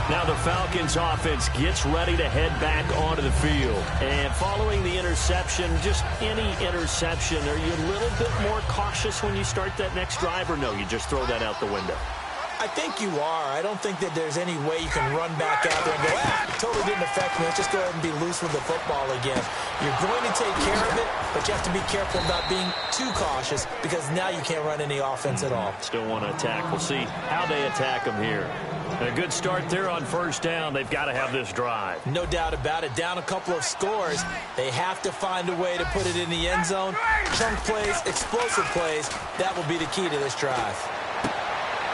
Now the Falcons offense gets ready to head back onto the field. And following the interception, just any interception, are you a little bit more cautious when you start that next drive, or no, you just throw that out the window? I think you are. I don't think that there's any way you can run back out there and go, totally didn't affect me. Let's just go ahead and be loose with the football again. You're going to take care of it, but you have to be careful about being too cautious because now you can't run any offense at all. Still want to attack. We'll see how they attack them here. A good start there on first down. They've got to have this drive. No doubt about it. Down a couple of scores. They have to find a way to put it in the end zone. Chunk plays, explosive plays. That will be the key to this drive.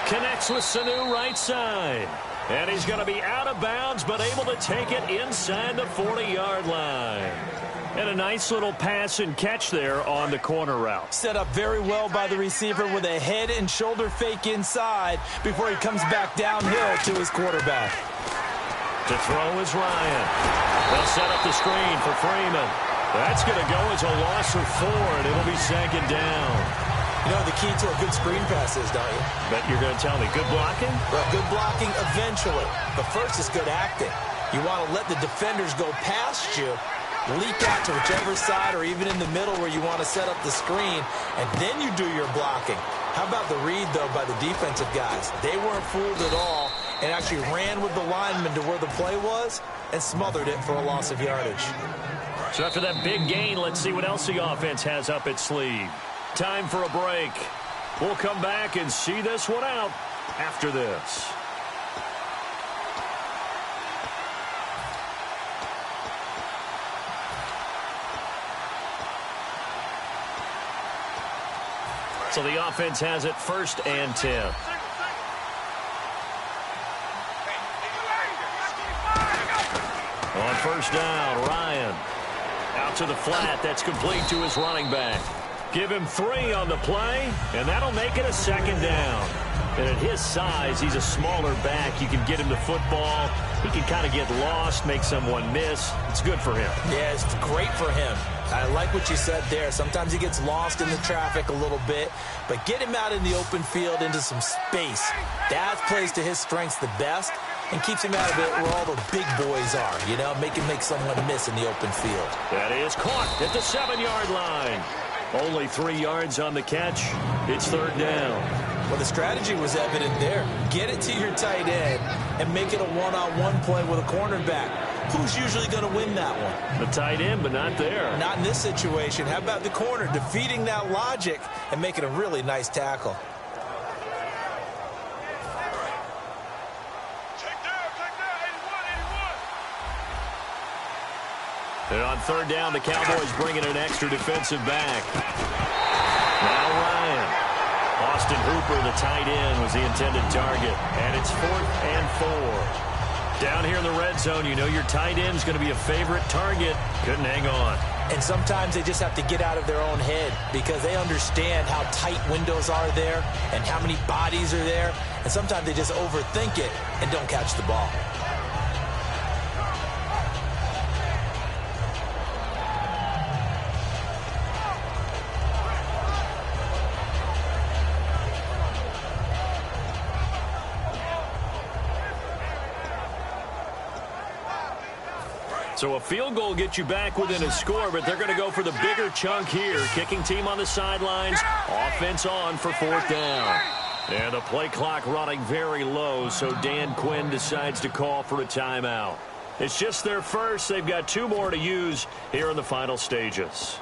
Connects with Sanu right side. And he's going to be out of bounds, but able to take it inside the 40-yard line. And a nice little pass and catch there on the corner route. Set up very well by the receiver with a head and shoulder fake inside before he comes back downhill to his quarterback. To throw is Ryan. They'll set up the screen for Freeman. That's going to go as a loss of 4, and it'll be second down. You know the key to a good screen pass is, don't you? Bet you're going to tell me. Good blocking? Well, good blocking eventually. But first is good acting. You want to let the defenders go past you, leak out to whichever side or even in the middle where you want to set up the screen, and then you do your blocking. How about the read, though, by the defensive guys? They weren't fooled at all and actually ran with the lineman to where the play was and smothered it for a loss of yardage. So after that big gain, let's see what else the offense has up its sleeve. Time for a break. We'll come back and see this one out after this. So the offense has it 1st and 10. On first down, Ryan. Out to the flat. That's complete to his running back. Give him 3 on the play, and that'll make it a second down. And at his size, he's a smaller back. You can get him the football. He can kind of get lost, make someone miss. It's good for him. Yeah, it's great for him. I like what you said there. Sometimes he gets lost in the traffic a little bit, but get him out in the open field into some space. That plays to his strengths the best and keeps him out of it where all the big boys are, you know, make him make someone miss in the open field. That is caught at the 7-yard line. Only 3 yards on the catch. It's 3rd down. Well, the strategy was evident there. Get it to your tight end and make it a one-on-one play with a cornerback. Who's usually going to win that one? The tight end, but not there. Not in this situation. How about the corner defeating that logic and making a really nice tackle? And on 3rd down, the Cowboys bring in an extra defensive back. Now Ryan. Austin Hooper, the tight end, was the intended target. And it's 4th and 4. Down here in the red zone, you know your tight end's going to be a favorite target. Couldn't hang on. And sometimes they just have to get out of their own head because they understand how tight windows are there and how many bodies are there. And sometimes they just overthink it and don't catch the ball. So a field goal gets you back within a score, but they're going to go for the bigger chunk here. Kicking team on the sidelines. Offense on for 4th down. And the play clock running very low, so Dan Quinn decides to call for a timeout. It's just their first. They've got 2 more to use here in the final stages.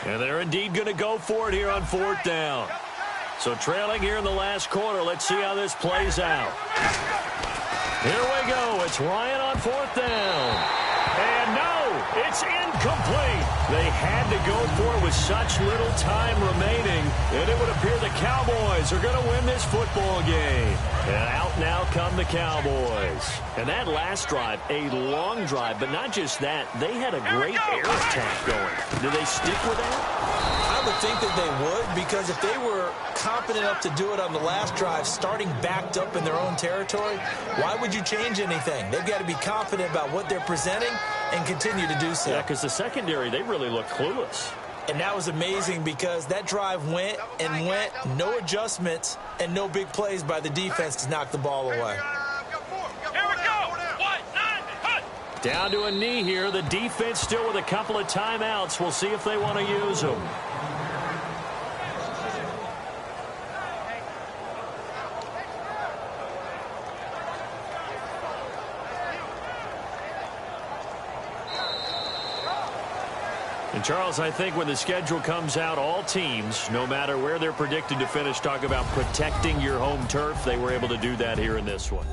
And they're indeed going to go for it here on 4th down. So trailing here in the last quarter. Let's see how this plays out. Here we go. It's Ryan on 4th down. And no, it's incomplete. They had to go for it with such little time remaining. And it would appear the Cowboys are going to win this football game. And out now come the Cowboys. And that last drive, a long drive, but not just that. They had a great air attack going. Do they stick with that? I would think that they would, because if they were confident enough to do it on the last drive, starting backed up in their own territory, why would you change anything? They've got to be confident about what they're presenting and continue to do so. Yeah, because the secondary, they really look clueless. And that was amazing because that drive went and went, no adjustments and no big plays by the defense to knock the ball away. Here we go. 1-9, hut. Down to a knee here. The defense still with a couple of timeouts. We'll see if they want to use them. And, Charles, I think when the schedule comes out, all teams, no matter where they're predicted to finish, talk about protecting your home turf. They were able to do that here in this one.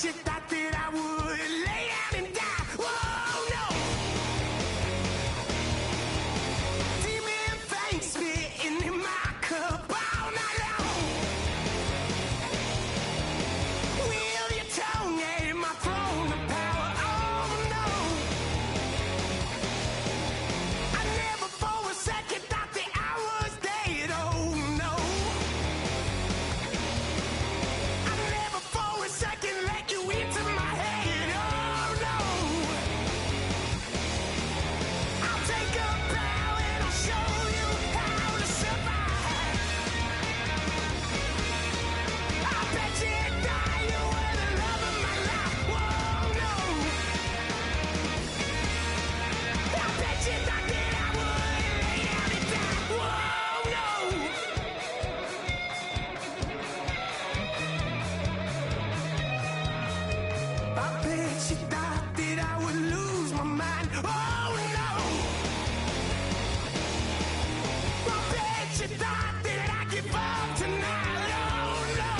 You thought that I would lay down and die. Whoa, no. Demon face spitting in my cup all night long. Wheel your tongue at my throne of power. Oh, no. I never for a second thought that I was dead. Oh, no. I never for a second let you into my head, oh no. I'll take a bow and I'll show you how to survive. I bet you die, you were the love of my life, whoa no. I bet you thought that I would lay down and die, whoa no. I bet you thought that I would lose my mind. Oh no! I bet you thought that I'd give up tonight. Oh no!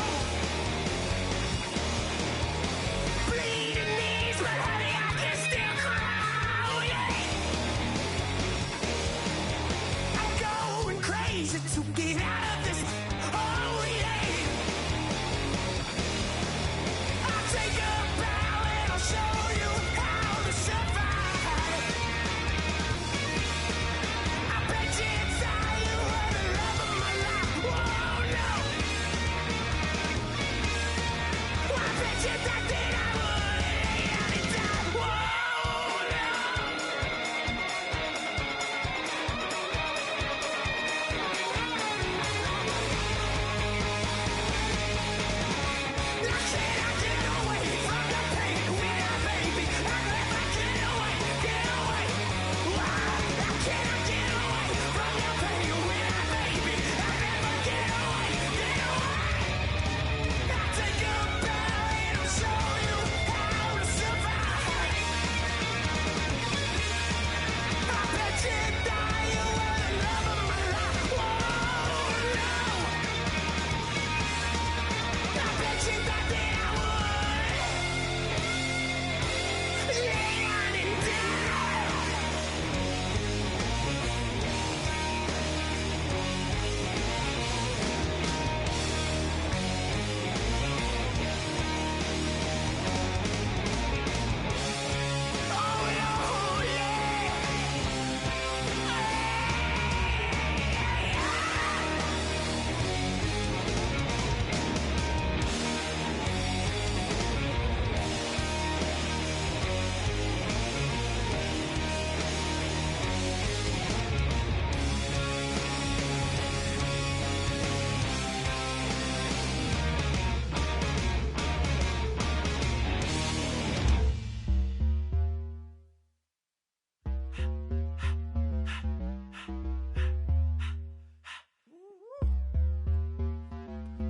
Bleeding knees, but honey, I can still cry. Oh yeah! I'm going crazy to get out of this. Oh yeah! I'll take a bow and I'll show you how to survive. I bet you inside you were the love of my life. Whoa, no. I bet you thought that I would lay down and die. Whoa, no. Now can I get away from the pain when I baby? I never get away, get away. Why? Now can I get away from the pain when I baby? I never get away, get away. I'll take a bow and I'll show you how to survive. I bet you die, you were the love of my life. Whoa, no. I bet you thought that I would lay down and die. Oh, no, yeah.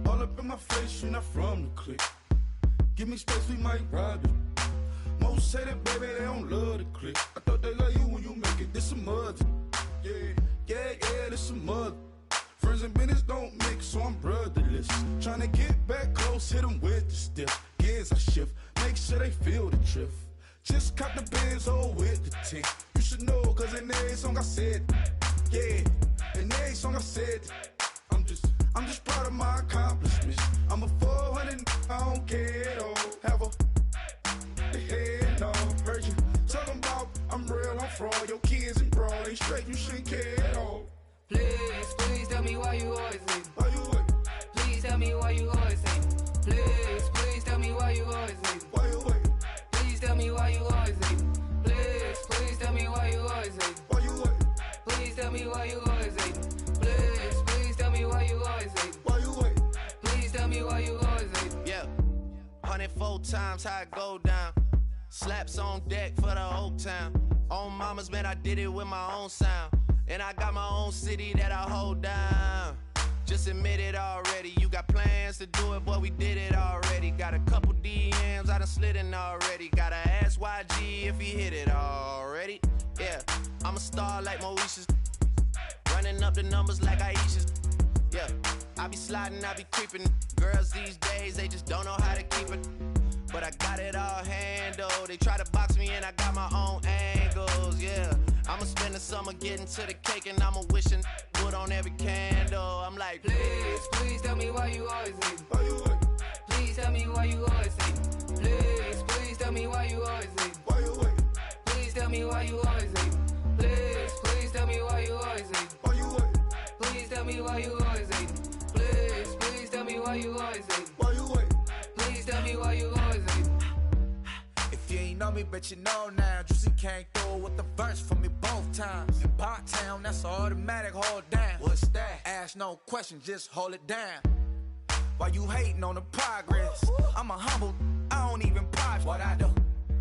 All up in my face, you're not from the clique. Give me space, we might rob it. Most say that, baby, they don't love the clique. I thought they love you when you make it. This some mud. Yeah, this some mud. Friends and business don't mix, so I'm brotherless. Tryna get back close, hit them with the stiff. Gears I shift, make sure they feel the drift. Just cop the Benz, oh, with the tick. You should know, cause in every song I said, yeah, in every song I said, I'm just proud of my accomplishments. I'm a 400 I don't care, though. Have a head, no. Heard you talking about I'm real, I'm fraud. Your kids and bro, they straight, you shouldn't care at all. Please, please tell me why you always leave. Why you wait? Please tell me why you always leave. Please, please tell me why you always leave. Why you wait? Please tell me why you always leave. Please, please tell me why you always leave. Why you wait? Please tell me why you always leave. Please, please tell me why you always leave. Why you wait? Please tell me why you always leave. Yeah, 104 times how it go down. Slaps on deck for the whole town. On mamas, man, I did it with my own sound. And I got my own city that I hold down. Just admit it already. You got plans to do it, boy, we did it already. Got a couple DMs, I done slid in already. Gotta ask YG if he hit it already. Yeah, I'm a star like Moesha's. Running up the numbers like Aisha's. Yeah, I be sliding, I be creeping. Girls these days, they just don't know how to keep it. But I got it all handled. They try to box me in, I got my own angles, yeah. I'ma spend the summer getting to the cake and I'ma wishing wood on every candle. I'm like, Please, please tell me why you always leave. Why you wait? Please tell me why you always leave. Please, please tell me why you always leave. Why you wait? Please tell me why you always leave. Please, please tell me why you always leave. Why you wait? Please tell me why you always leave. Please, please tell me why you always leave. Why you wait? Please tell me why you always leave. If you ain't know me, bet you know now. Juicy came through with the verse for me both times. In Pot Town, that's automatic, hold down. What's that? Ask no question, just hold it down. Why you hating on the progress? I'm a humble, I don't even pop what I do.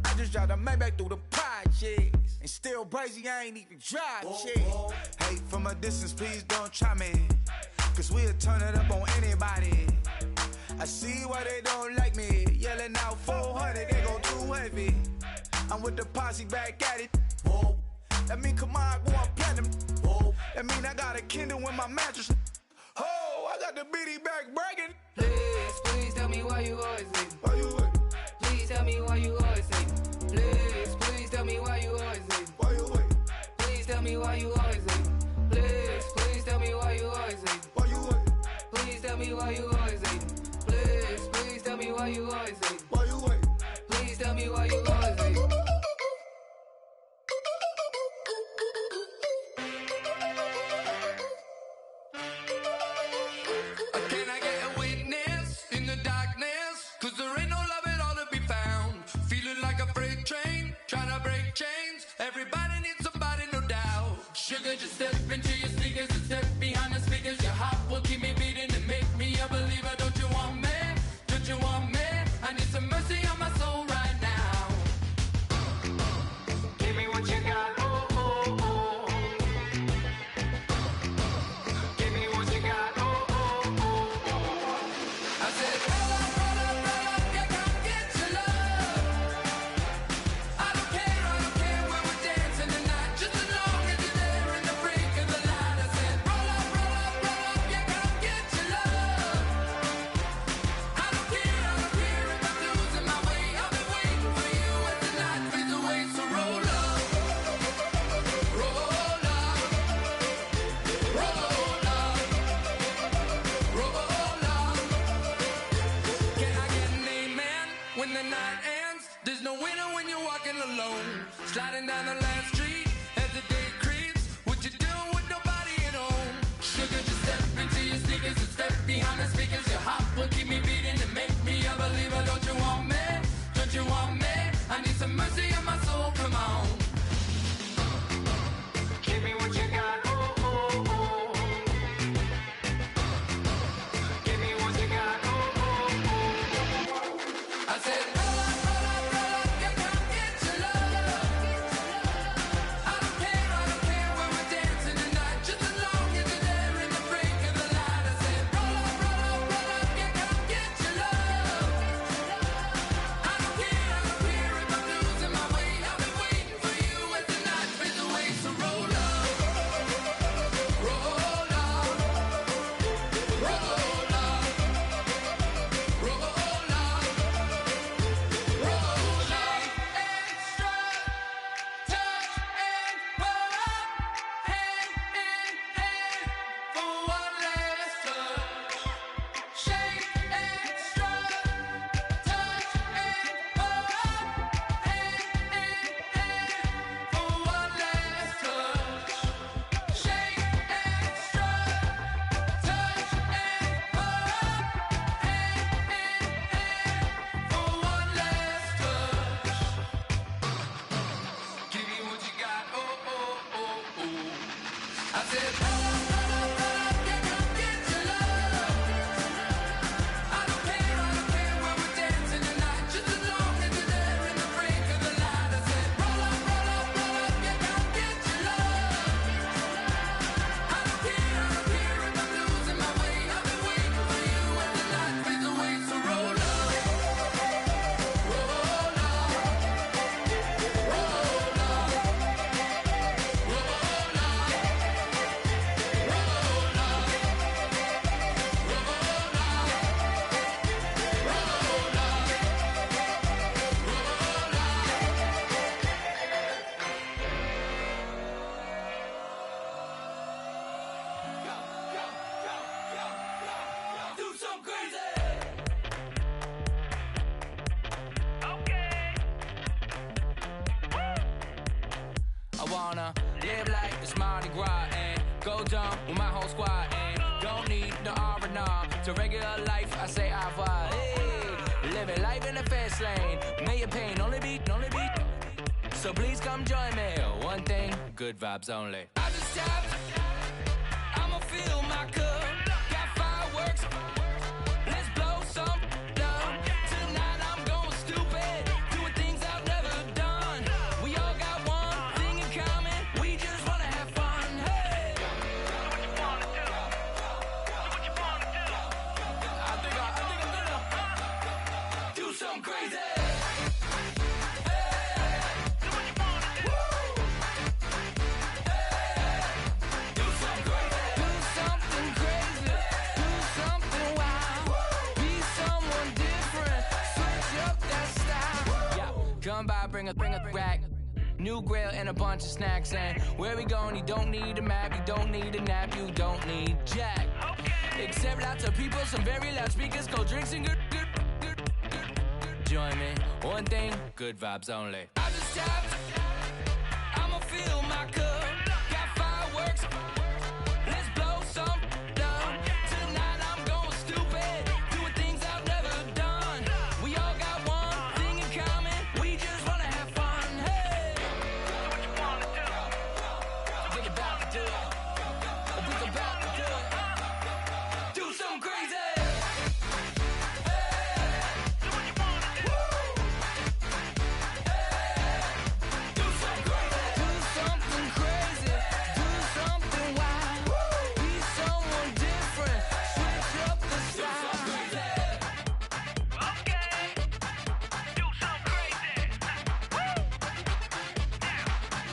I just drive the Maybach through the projects. And still brazy, I ain't even drive shit. Hate from a distance, please don't try me. Cause we'll turn it up on anybody. I see why they don't like me. Yelling out 400, they go too heavy. I'm with the posse back at it. Whoa. That mean come on, go on platinum. Whoa. That mean I got a Kindle in my mattress. Oh, I got the bitty back bragging. Please, please tell me why you always leave. Why you wait? Please tell me why you always leave. Please, please tell me why you always leave. Why you wait? Please tell me why you always leave. Please, please tell me why you always leave. Why you wait? Please tell me why you always leave. Please, please tell me why you always leave. Why you wait? Please tell me why you always leave. Can I get a witness in the darkness? Cause there ain't no love at all to be found. Feeling like a freight train, trying to break chains. Everybody needs somebody, no doubt. Sugar, just step into your sneakers and step behind the speakers. Your heart will keep me beating and make me a believer. Don't you want me? Don't you want me? I need some mercy on my soul right now. Give me what you got, oh, oh, oh. Give me what you got, oh, oh, oh. I said, roll up, yeah, come get your love. I don't care where we're dancing tonight, just as long as you're there in the break of the light. I said, roll up, yeah, come get your love. I don't care if I'm losing my way. I've been waiting for you as the night fades away. So roll up, roll up, roll up, roll up. Can I get an amen when the night ends? There's no winner when you're walking alone. Sliding down the last street as the day creeps. What you doing with nobody at home? Sugar, just step into your sneakers and step behind the speakers. Your heart will keep me beating and make me a believer. Don't you want me? Don't you want me? I need some mercy on my soul, come on. Give me what you got, oh, oh, oh. Give me what you got, oh, oh, oh. I said, roll up, yeah, come get your love. I don't care where we're dancing tonight, just as long as you're there in the break of the light. I said, roll up, yeah, come get your love. I don't care if I'm losing my wanna live like it's Mardi Gras and go dumb with my whole squad and don't need the R&R. To regular life, I say au revoir. Hey, living life in the fast lane. May your pain only be. So please come join me. One thing, good vibes only. I just tapped. I'ma fill my cup. Got fireworks. Let's blow some down. Tonight I'm going stupid. Doing things I've never done. We all got one thing in common. We just wanna have fun. Hey. Do what you wanna do. Do what you wanna do. I think I'm gonna do something crazy. Come by, bring a rack. New grill and a bunch of snacks. And where we going, you don't need a map. You don't need a nap. You don't need jack. Okay. Except lots of people, some very loud speakers, cold drinks and good. Join me. One thing, good vibes only. I just tapped. I'ma fill my cup. Got fireworks. Let's blow some down. Tonight I'm going stupid. Doing things I've never done. We all got one thing in common. We just wanna have fun. Hey. Do what you wanna do. Think about to do it. Think about to do it. Do something crazy. Do what you wanna do. Do something crazy. Do something crazy. Do something wild. Be someone different. Switch up the style. Okay. Do something crazy.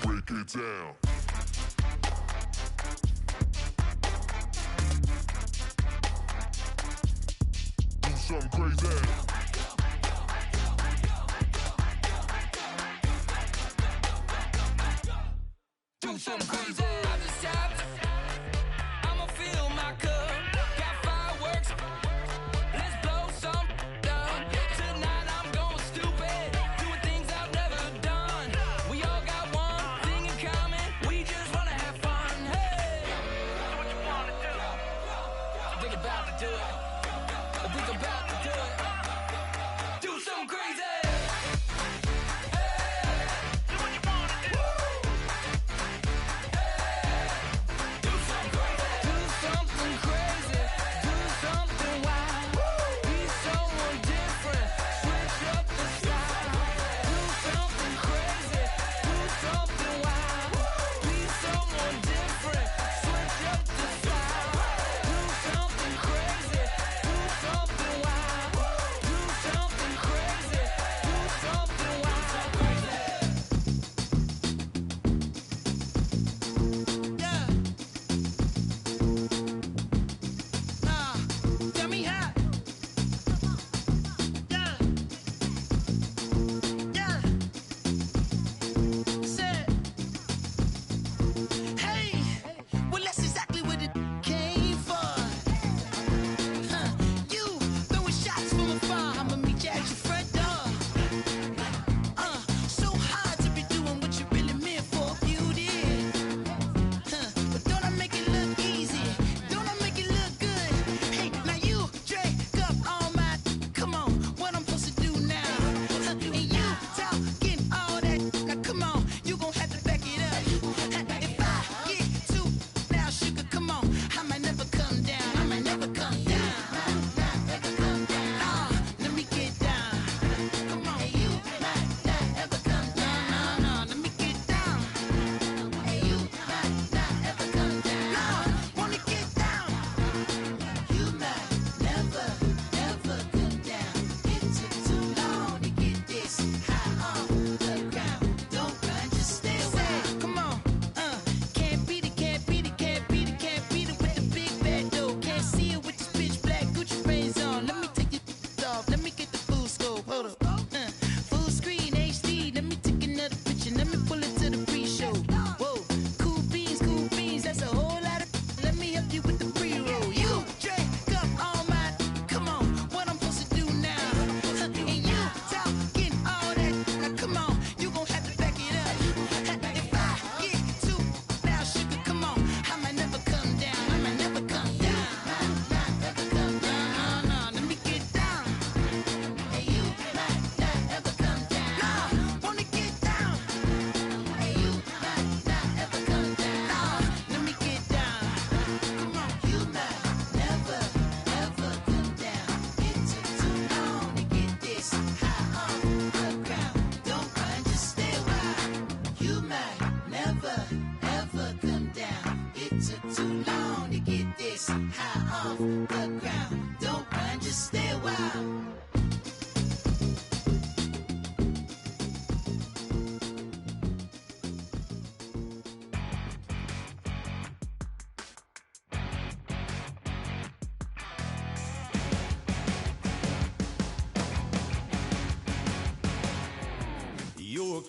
Break it down. Do something crazy. Do something crazy. I just tapped. I'ma fill my cup. Got fireworks. Let's blow some down. Tonight I'm going stupid. Doing things I've never done. We all got one thing in common. We just wanna have fun. Hey. Do what you wanna do. Think about to do it. Think about to do it. Do something crazy. Hey. Do what you wanna do.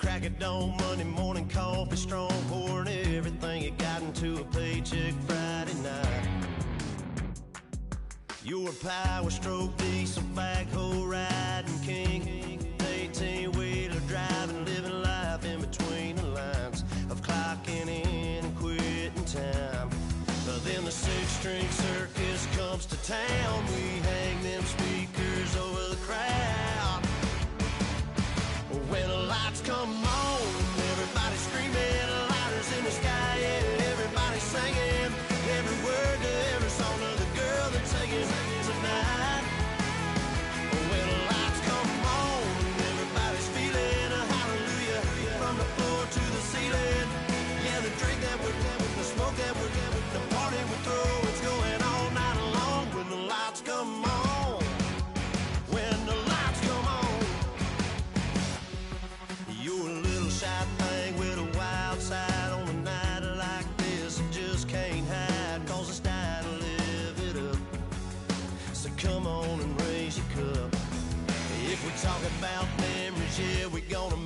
crack of dawn, Monday morning coffee strong, pouring everything you got into a paycheck Friday night. You're a power stroke, diesel backhoe riding king, 18-wheeler driving, living life in between the lines of clocking in and quitting time. Then the six-string circus comes to town. We hang them speakers over the crowd. When the lights come on, everybody screaming, lighters in the sky, yeah, everybody singing every word to every song of the girl they're taking tonight. When the lights come on, everybody's feeling a hallelujah from the floor to the ceiling. Yeah, the drink that we're having, the smoke that we're having, the party we throw, it's going all night long. When the lights come on, when the lights come on, you're a little shy thing with a wild side. On a night like this, you just can't hide, cause it's time to live it up. So come on and raise your cup. If we talk about memories, yeah, we're gonna